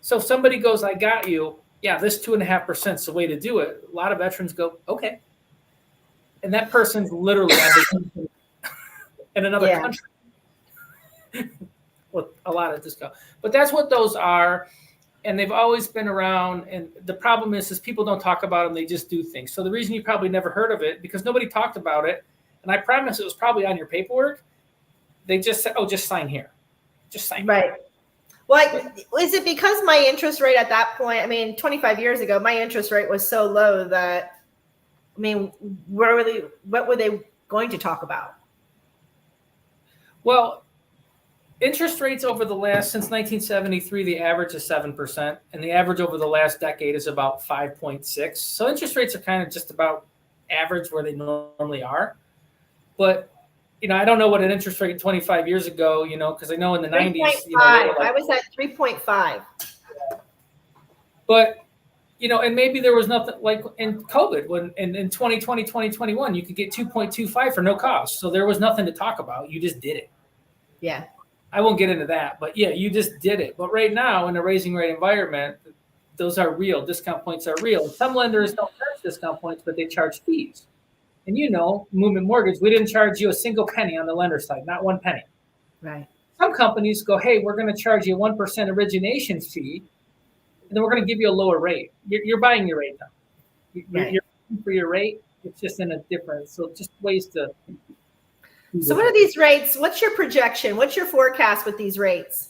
So if somebody goes, I got you, yeah, this 2.5% is the way to do it. A lot of veterans go, okay. And that person's literally in another country with a lot of discount. But that's what those are. And they've always been around. And the problem is people don't talk about them. They just do things. So the reason you probably never heard of it, because nobody talked about it, and I promise it was probably on your paperwork, they just said, oh, just sign here. Just sign here. Right. Well, is it because my interest rate at that point, 25 years ago, my interest rate was so low that, what were they going to talk about? Well, interest rates over the since 1973, the average is 7%, and the average over the last decade is about 5.6. So interest rates are kind of just about average where they normally are. But, I don't know what an interest rate 25 years ago, because I know in the 90s, I was at 3.5. But, and maybe there was nothing like in COVID when in 2020, 2021, you could get 2.25 for no cost. So there was nothing to talk about. You just did it. Yeah. I won't get into that, but yeah, you just did it. But right now in a raising rate environment, those are real. Discount points are real. Some lenders don't charge discount points, but they charge fees. And Movement Mortgage, we didn't charge you a single penny on the lender side, not one penny. Right. Some companies go, hey, we're going to charge you a 1% origination fee, and then we're going to give you a lower rate. You're buying your rate now. You're paying for your rate. It's just in a different. So just ways to. So what are these rates? What's your projection? What's your forecast with these rates?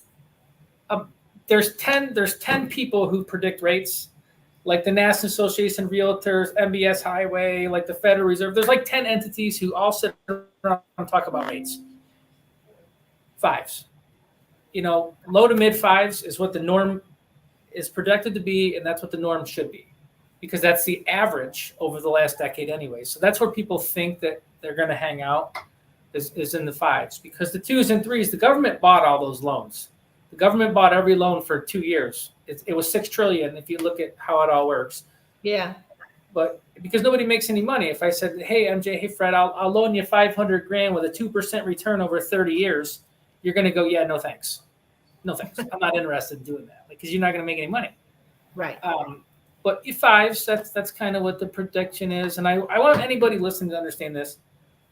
There's 10 people who predict rates, like the National Association of Realtors, MBS Highway, like the Federal Reserve. There's 10 entities who all sit around and talk about rates. 5s. Low to mid 5s is what the norm is projected to be, and that's what the norm should be, because that's the average over the last decade anyway. So that's where people think that they're going to hang out is in the 5s, because the 2s and 3s, the government bought all those loans. The government bought every loan for 2 years. It was $6 trillion if you look at how it all works. Yeah. But because nobody makes any money, if I said, hey, MJ, hey, Fred, I'll loan you $500,000 with a 2% return over 30 years, you're going to go, yeah, no, thanks. No, thanks. I'm not interested in doing that because you're not going to make any money. Right. But 5s, that's kind of what the prediction is. And I want anybody listening to understand this.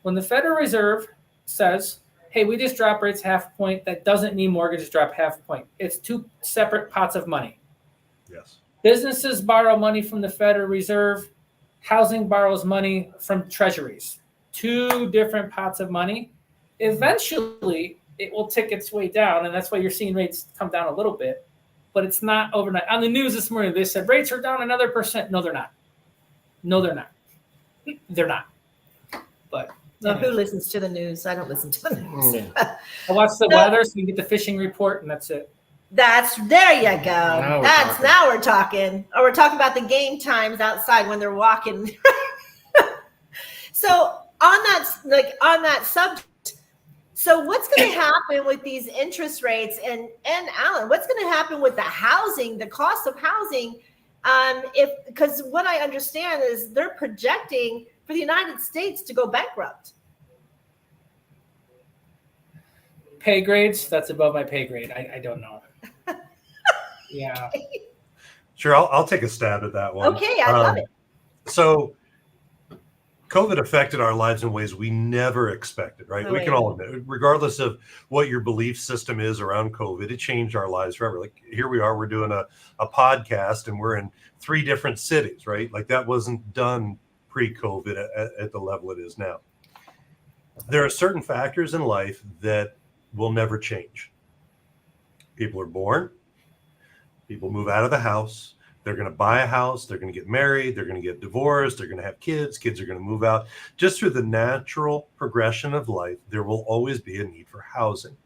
When the Federal Reserve says, hey, we just drop rates half a point, that doesn't mean mortgages drop half a point. It's 2 separate pots of money. Yes. Businesses borrow money from the Federal Reserve. Housing borrows money from treasuries. 2 different pots of money. Eventually, it will tick its way down, and that's why you're seeing rates come down a little bit. But it's not overnight. On the news this morning, they said rates are down another %. No, they're not. No, they're not. They're not. But No, who listens to the news? I don't listen to the news. I watch the weather so you get the fishing report, and that's it. There you go. Now we're talking. Or we're talking about the game times outside when they're walking. So on that subject, so what's going to happen with these interest rates, and Alan, what's going to happen with the housing, the cost of housing? Because what I understand is they're projecting for the United States to go bankrupt. Pay grades? That's above my pay grade. I don't know. Yeah. Sure, I'll take a stab at that one. Okay, I love it. So COVID affected our lives in ways we never expected, right? We can all admit, regardless of what your belief system is around COVID, it changed our lives forever. Like here we are, we're doing a podcast and we're in 3 different cities, right? Like that wasn't done pre-COVID at the level it is now. There are certain factors in life that will never change. People are born, people move out of the house, they're going to buy a house, they're going to get married, they're going to get divorced, they're going to have kids are going to move out. Just through the natural progression of life, there will always be a need for housing.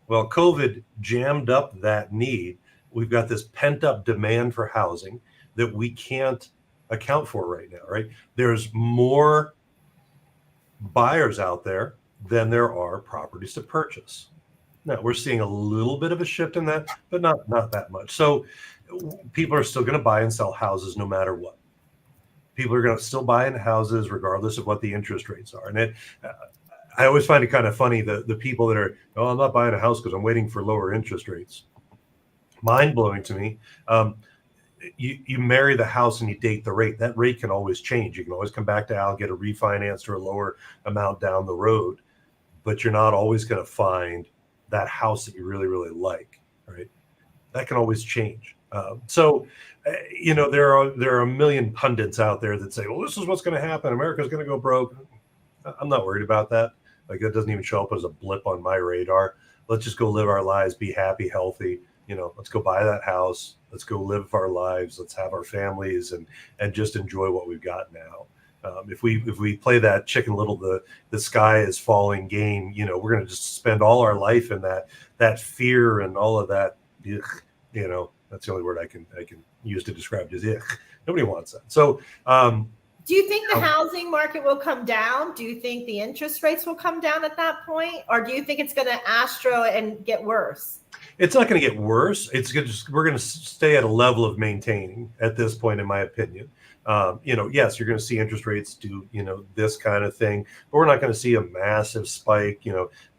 Well, COVID jammed up that need. We've got this pent up demand for housing that we can't account for right now, right? There's more buyers out there than there are properties to purchase. Now, we're seeing a little bit of a shift in that, but not that much. So people are still going to buy and sell houses no matter what. People are going to still buy into houses regardless of what the interest rates are. And I always find it kind of funny, the people that are, oh, I'm not buying a house because I'm waiting for lower interest rates. Mind-blowing to me. You marry the house and you date the rate. That rate can always change. You can always come back to Al, get a refinance or a lower amount down the road, but you're not always going to find that house that you really, really like, right? That can always change. There are a million pundits out there that say, well, this is what's going to happen. America's going to go broke. I'm not worried about that. Like that doesn't even show up as a blip on my radar. Let's just go live our lives, be happy, healthy. Let's go buy that house. Let's go live our lives. Let's have our families and just enjoy what we've got now. If we play that Chicken Little, the sky is falling game, we're going to just spend all our life in that fear and all of that. That's the only word I can use to describe just nobody wants that. So, do you think the housing market will come down? Do you think the interest rates will come down at that point, or do you think it's going to astro and get worse? It's not going to get worse. We're going to stay at a level of maintaining at this point, in my opinion. Yes, you're going to see interest rates do, this kind of thing, but we're not going to see a massive spike,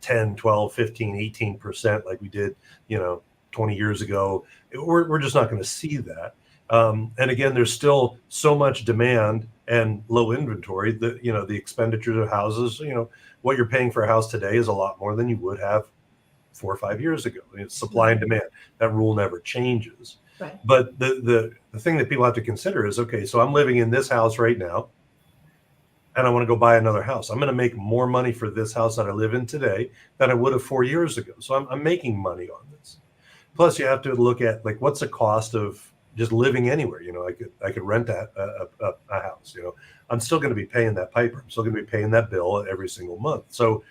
10, 12, 15, 18% like we did, 20 years ago. We're just not going to see that. And again, there's still so much demand and low inventory that, the expenditures of houses, what you're paying for a house today is a lot more than you would have 4 or 5 years ago. It's supply and demand. That rule never changes. Right. But the thing that people have to consider is, okay, so I'm living in this house right now and I want to go buy another house. I'm going to make more money for this house that I live in today than I would have 4 years ago. So I'm making money on this. Plus you have to look at like, what's the cost of just living anywhere? I could rent a house, I'm still going to be paying that piper. I'm still going to be paying that bill every single month. So,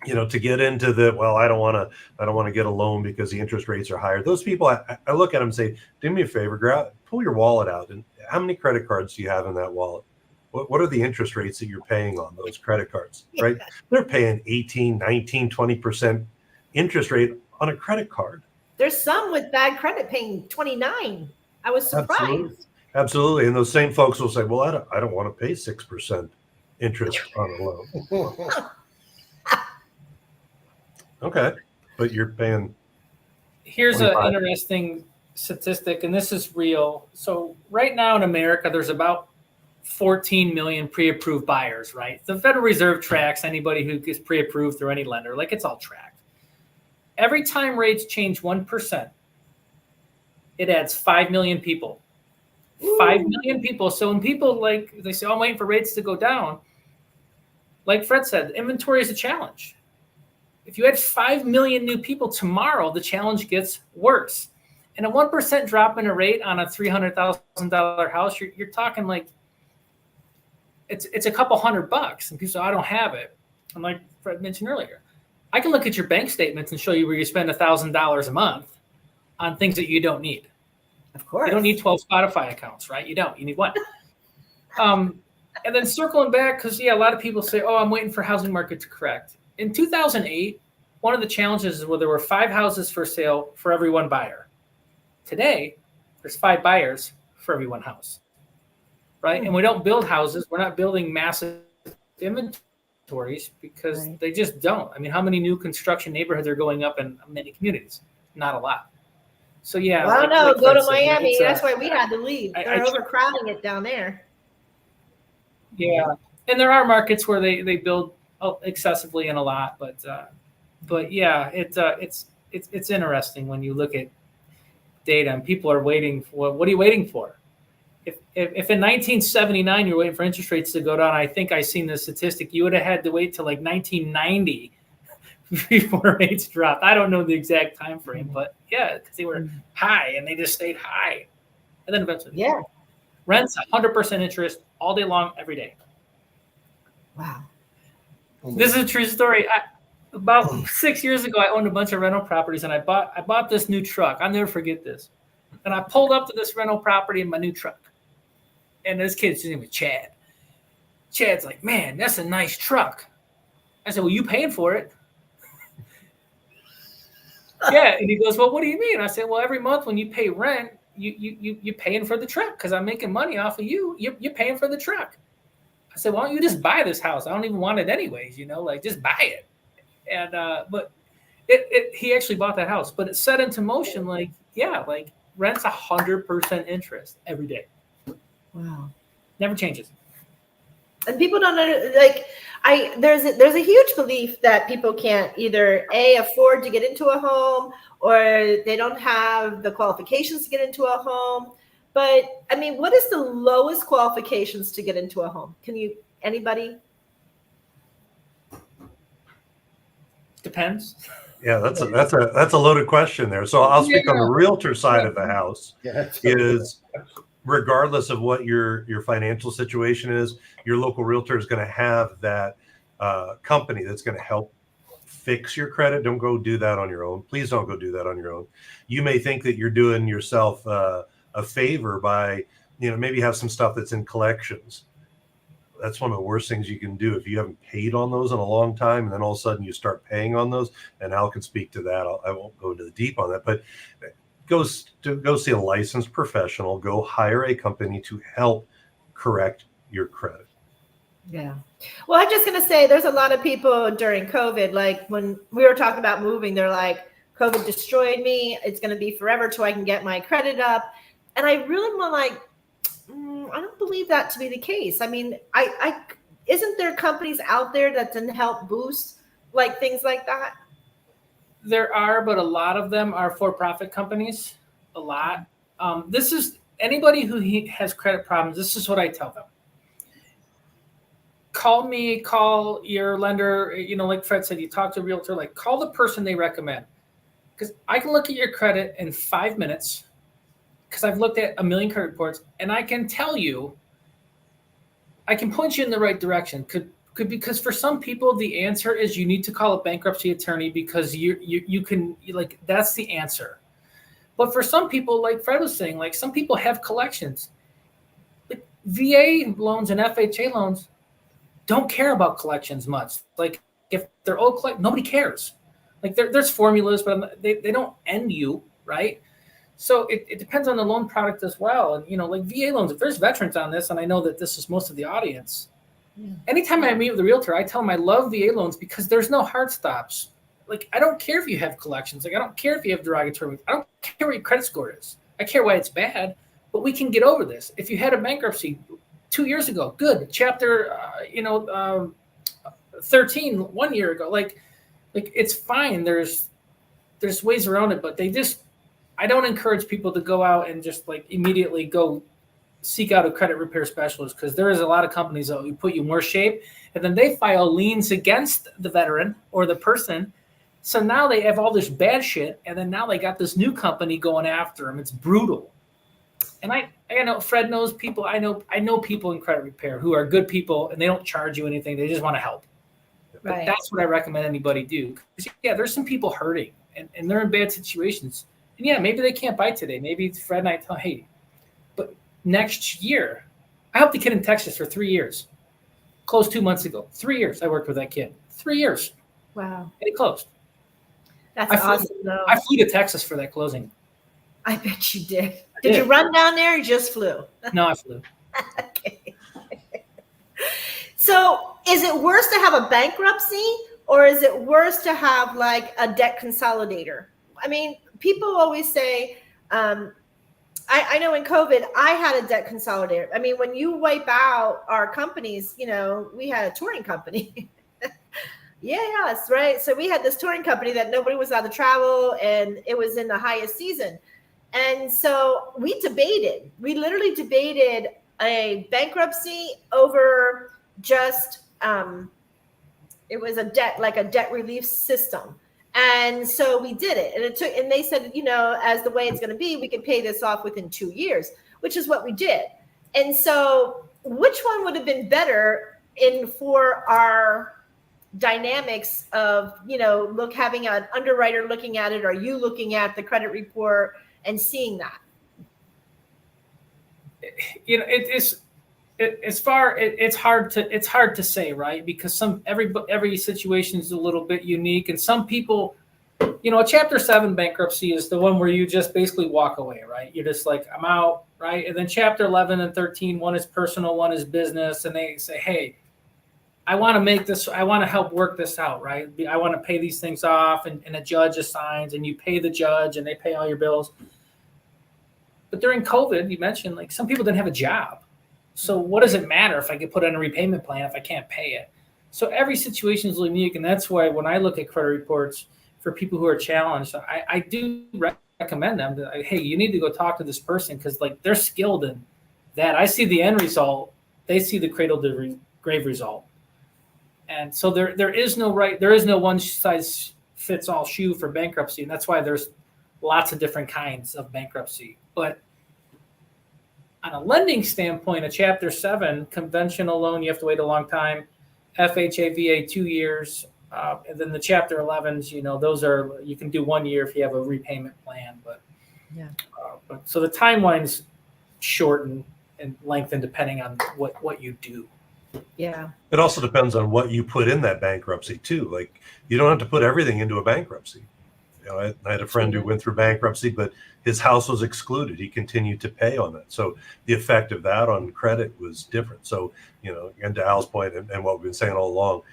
to get into I don't want to get a loan because the interest rates are higher. Those people, I look at them and say, do me a favor, pull your wallet out. And how many credit cards do you have in that wallet? What are the interest rates that you're paying on those credit cards, right? They're paying 18, 19, 20% interest rate on a credit card. There's some with bad credit paying 29. I was surprised. Absolutely. And those same folks will say, well, I don't want to pay 6% interest on a loan. Okay, but you're paying. Here's an interesting statistic, and this is real. So right now in America, there's about 14 million pre-approved buyers, right? The Federal Reserve tracks anybody who gets pre-approved through any lender, like it's all tracked. Every time rates change 1%, it adds 5 million people. Ooh. 5 million people. So when people they say, oh, I'm waiting for rates to go down, like Fred said, inventory is a challenge. If you add 5 million new people tomorrow, the challenge gets worse. And a 1% drop in a rate on a $300,000 house, you're talking like it's a couple $100. And people say, I don't have it. And like Fred mentioned earlier, I can look at your bank statements and show you where you spend $1,000 a month on things that you don't need. Of course. You don't need 12 Spotify accounts, right? You don't. You need one. And then circling back, because, a lot of people say, oh, I'm waiting for housing market to correct. In 2008, one of the challenges is where there were 5 houses for sale for every 1 buyer. Today, there's 5 buyers for every 1 house, right? And we don't build houses. We're not building massive inventories because they just don't. I mean, how many new construction neighborhoods are going up in many communities? Not a lot. So, yeah. Well, I don't know. Go to Miami. That's why we had to leave. They're overcrowding it down there. Yeah. And there are markets where they build excessively and a lot, but yeah, it's interesting when you look at data and people are waiting for, what are you waiting for? If in 1979 you're waiting for interest rates to go down, I think I seen the statistic, you would have had to wait till like 1990 before rates dropped. I don't know the exact time frame, but yeah, because they were high and they just stayed high, and then eventually, rents 100% interest all day long, every day. Wow. This is a true story. About 6 years ago, I owned a bunch of rental properties, and I bought this new truck. I'll never forget this. And I pulled up to this rental property in my new truck, and this kid's name was Chad. Chad's like, man, that's a nice truck. I said, well, you paying for it? Yeah, and he goes, well, what do you mean? I said, well, every month when you pay rent, you paying for the truck because I'm making money off of you. You're paying for the truck. I said, why don't you just buy this house? I don't even want it anyways, like just buy it. And but he actually bought that house, but it set into motion like rent's 100% interest every day. Wow, never changes. And people don't know, there's a huge belief that people can't either afford to get into a home or they don't have the qualifications to get into a home. But I mean, what is the lowest qualifications to get into a home? Anybody? Depends. Yeah, that's a loaded question there. So I'll speak on the realtor side of the house. Is regardless of what your financial situation is, your local realtor is going to have that company that's going to help fix your credit. Don't go do that on your own. Please don't go do that on your own. You may think that you're doing yourself a favor by, maybe have some stuff that's in collections. That's one of the worst things you can do if you haven't paid on those in a long time, and then all of a sudden you start paying on those. And Al can speak to that. I won't go into the deep on that, but go see a licensed professional. Go hire a company to help correct your credit. Yeah. Well, I'm just going to say there's a lot of people during COVID, like when we were talking about moving, they're like, COVID destroyed me. It's going to be forever till I can get my credit up. And I really want I don't believe that to be the case. I mean, I isn't there companies out there that can help boost things like that? There are, but a lot of them are for-profit companies. A lot. This is anybody who has credit problems. This is what I tell them. Call me, call your lender. Like Fred said, you talk to a realtor. Call the person they recommend, because I can look at your credit in 5 minutes. Because I've looked at a million credit reports, and I can tell you, I can point you in the right direction. Because for some people, the answer is you need to call a bankruptcy attorney because you can that's the answer. But for some people, like Fred was saying, some people have collections. VA loans and FHA loans don't care about collections much. If they're old, nobody cares. There's formulas, but they don't end you, right? So it depends on the loan product as well. And, VA loans, if there's veterans on this, and I know that this is most of the audience, anytime I meet with a realtor, I tell them I love VA loans because there's no hard stops. I don't care if you have collections. I don't care if you have derogatory. I don't care what your credit score is. I care why it's bad, but we can get over this. If you had a bankruptcy 2 years ago, good. Chapter, 13 1 year ago, it's fine. There's ways around it, but I don't encourage people to go out and just immediately go seek out a credit repair specialist, because there is a lot of companies that will put you in worse shape, and then they file liens against the veteran or the person. So now they have all this bad shit, and then now they got this new company going after them. It's brutal. And I know Fred knows people. I know people in credit repair who are good people, and they don't charge you anything. They just want to help. But Right. that's what I recommend anybody do. Because, yeah, there's some people hurting, and they're in bad situations. And yeah, maybe they can't buy today. Maybe Fred and I tell, hey, but next year, I helped a kid in Texas for 3 years. Closed 2 months ago. 3 years I worked with that kid. 3 years. Wow. And it closed. That's awesome, though. I flew to Texas for that closing. I bet you did. Did you run down there or you just flew? No, I flew. Okay. So is it worse to have a bankruptcy or is it worse to have like a debt consolidator? I mean, people always say, I know in COVID, I had a debt consolidator. I mean, when you wipe out our companies, you know, we had a touring company. Yes, right. So we had this touring company that nobody was allowed to travel and it was in the highest season. And so we literally debated a bankruptcy over just, it was a debt relief system. And so we did it. And they said, you know, as the way it's going to be, we can pay this off within 2 years, which is what we did. And so which one would have been better for our dynamics of, you know, having an underwriter looking at it, or you looking at the credit report and seeing that? You know, it's hard to say, right? Because every situation is a little bit unique, and some people, you know, a Chapter 7 bankruptcy is the one where you just basically walk away, right? You're just like, I'm out, right? And then Chapter 11 and 13, one is personal, one is business, and they say, hey, I want to help work this out, right? I want to pay these things off, and a judge assigns, and you pay the judge, and they pay all your bills. But during COVID, you mentioned, like, some people didn't have a job. So what does it matter if I get put on a repayment plan if I can't pay it? So every situation is unique, and that's why when I look at credit reports for people who are challenged, I do recommend them that, hey, you need to go talk to this person because, like, they're skilled in that. I see the end result. They see the cradle to grave result. And so there is no one size fits all shoe for bankruptcy. And that's why there's lots of different kinds of bankruptcy. But on a lending standpoint, a Chapter 7 conventional loan, you have to wait a long time. FHA, VA, 2 years. And then the Chapter 11s, you know, those are, you can do 1 year if you have a repayment plan. But yeah. So the timelines shorten and lengthen depending on what you do. Yeah. It also depends on what you put in that bankruptcy too. Like, you don't have to put everything into a bankruptcy. You know, I had a friend who went through bankruptcy, but his house was excluded. He continued to pay on that. So the effect of that on credit was different. So, you know, and to Al's point, and what we've been saying all along,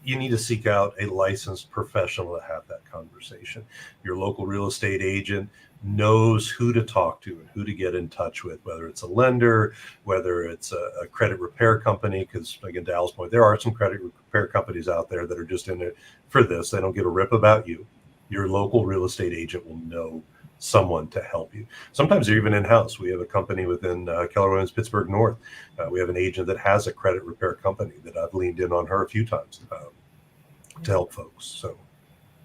you need to seek out a licensed professional to have that conversation. Your local real estate agent knows who to talk to and who to get in touch with, whether it's a lender, whether it's a credit repair company, because again, to Al's point, there are some credit repair companies out there that are just in it for this. They don't give a rip about you. Your local real estate agent will know someone to help you. Sometimes they're even in-house. We have a company within Keller Williams Pittsburgh North. We have an agent that has a credit repair company that I've leaned in on her a few times to help folks. So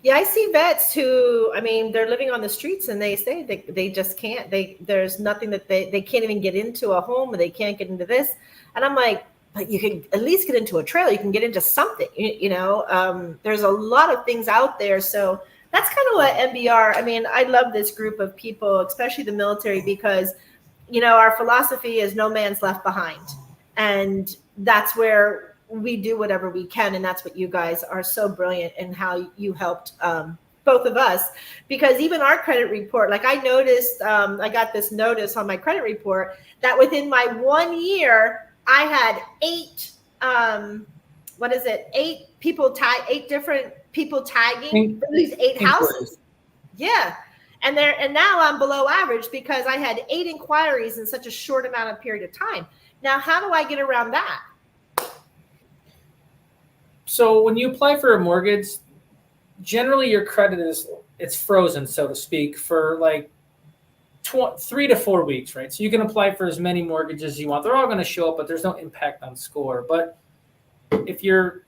yeah, I see vets who, I mean, they're living on the streets and they say they just can't, there's nothing that they can't even get into a home, or they can't get into this. And I'm like, but you can at least get into a trailer. You can get into something, you know, there's a lot of things out there. So that's kind of what MBR, I mean, I love this group of people, especially the military, because, you know, our philosophy is no man's left behind. And that's where we do whatever we can. And that's what you guys are so brilliant in how you helped both of us, because even our credit report, like I noticed, I got this notice on my credit report that within my 1 year, I had eight different people tagging for these 8 houses. Yeah. And now I'm below average because I had 8 inquiries in such a short amount of period of time. Now, how do I get around that? So when you apply for a mortgage, generally your credit it's frozen, so to speak, for like 3 to 4 weeks, right? So you can apply for as many mortgages as you want. They're all going to show up, but there's no impact on score. But if you're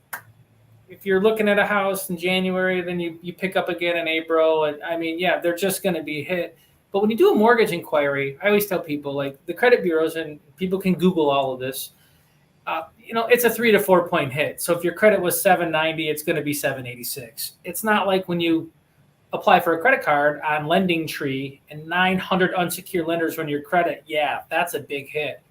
looking at a house in January, then you pick up again in April. And I mean, yeah, they're just going to be hit. But when you do a mortgage inquiry, I always tell people, like, the credit bureaus, and people can Google all of this, it's a 3 to 4 point hit. So if your credit was 790, it's going to be 786. It's not like when you apply for a credit card on Lending Tree and 900 unsecured lenders run your credit. Yeah, that's a big hit.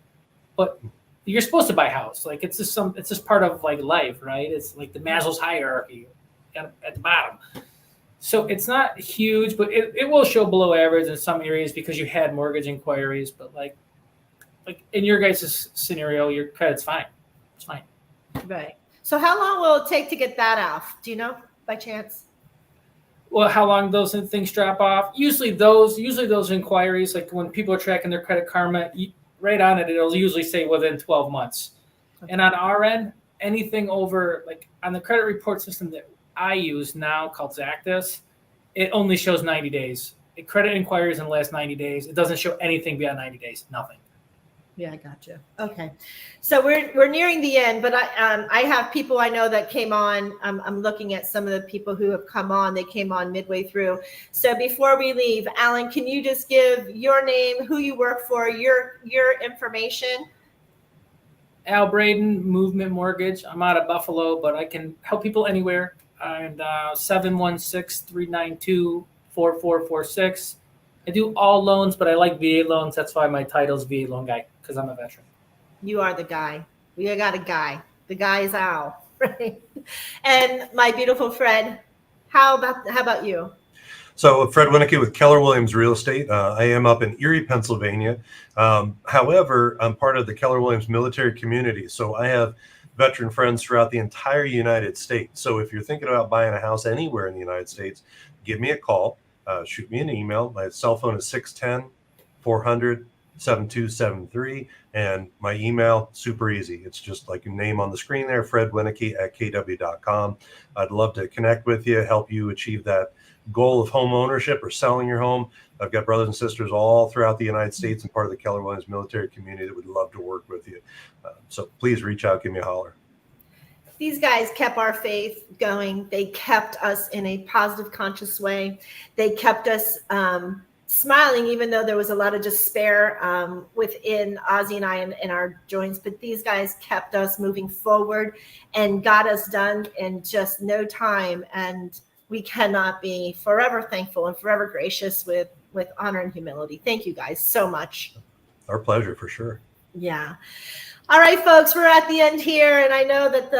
But you're supposed to buy a house. Like, it's just part of, like, life, right? It's like the Maslow's hierarchy at the bottom. So it's not huge, but it will show below average in some areas because you had mortgage inquiries. But like in your guys' scenario, your credit's fine. It's fine. Right. So how long will it take to get that off? Do you know by chance? Well, how long those things drop off? Usually those inquiries, like when people are tracking their Credit Karma, right on it, it'll usually say within 12 months. Okay. And on our end, anything over, like on the credit report system that I use now called Zactus, it only shows 90 days. Credit inquiries in the last 90 days. It doesn't show anything beyond 90 days. Nothing. Yeah, I gotcha. Okay. So we're nearing the end, but I have people I know that came on. I'm looking at some of the people who have come on. They came on midway through. So before we leave, Alan, can you just give your name, who you work for, your information? Al Braden, Movement Mortgage. I'm out of Buffalo, but I can help people anywhere. And 716-392-4446. I do all loans, but I like VA loans. That's why my title is VA loan guy, because I'm a veteran. You are the guy. We got a guy. The guy is Al, right? And my beautiful Fred, how about you? So Fred Winnicke with Keller Williams Real Estate. I am up in Erie, Pennsylvania. However, I'm part of the Keller Williams military community. So I have veteran friends throughout the entire United States. So if you're thinking about buying a house anywhere in the United States, give me a call. Shoot me an email. My cell phone is 610-400-7273. And my email, super easy. It's just like your name on the screen there, fredwinnicke@kw.com. I'd love to connect with you, help you achieve that goal of home ownership or selling your home. I've got brothers and sisters all throughout the United States and part of the Keller Williams military community that would love to work with you. So please reach out, give me a holler. These guys kept our faith going. They kept us in a positive, conscious way. They kept us smiling, even though there was a lot of despair within Ozzie and I in our joints. But these guys kept us moving forward and got us done in just no time. And we cannot be forever thankful and forever gracious with honor and humility. Thank you guys so much. Our pleasure, for sure. Yeah. All right, folks, we're at the end here, and I know that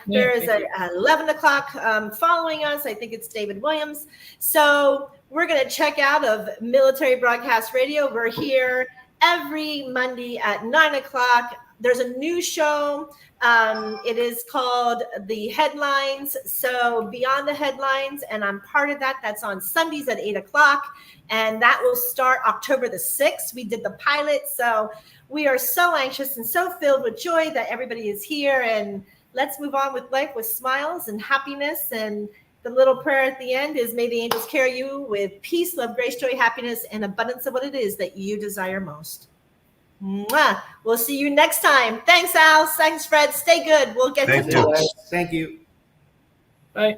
there is a 11 o'clock following us. I think it's David Williams. So we're going to check out of Military Broadcast Radio. We're here every Monday at 9 o'clock. There's a new show. It is called The Headlines. So Beyond the Headlines, and I'm part of that. That's on Sundays at 8 o'clock, and that will start October the 6th. We did the pilot, so we are so anxious and so filled with joy that everybody is here, and let's move on with life with smiles and happiness. And the little prayer at the end is, may the angels carry you with peace, love, grace, joy, happiness, and abundance of what it is that you desire most. Mwah. We'll see you next time. Thanks, Al. Thanks, Fred. Stay good. We'll get to touch. Thank you. Bye.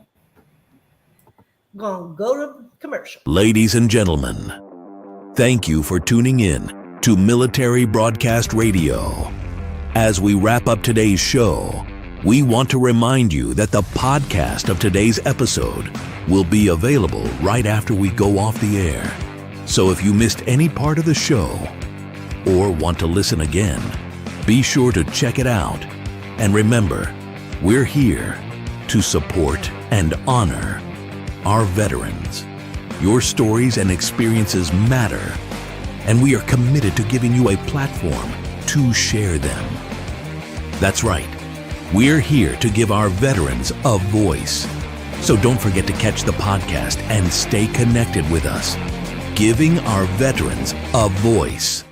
Gonna go to commercial. Ladies and gentlemen, thank you for tuning in to Military Broadcast Radio. As we wrap up today's show, we want to remind you that the podcast of today's episode will be available right after we go off the air. So if you missed any part of the show or want to listen again, be sure to check it out. And remember, we're here to support and honor our veterans. Your stories and experiences matter, and we are committed to giving you a platform to share them. That's right. We're here to give our veterans a voice. So don't forget to catch the podcast and stay connected with us. Giving our veterans a voice.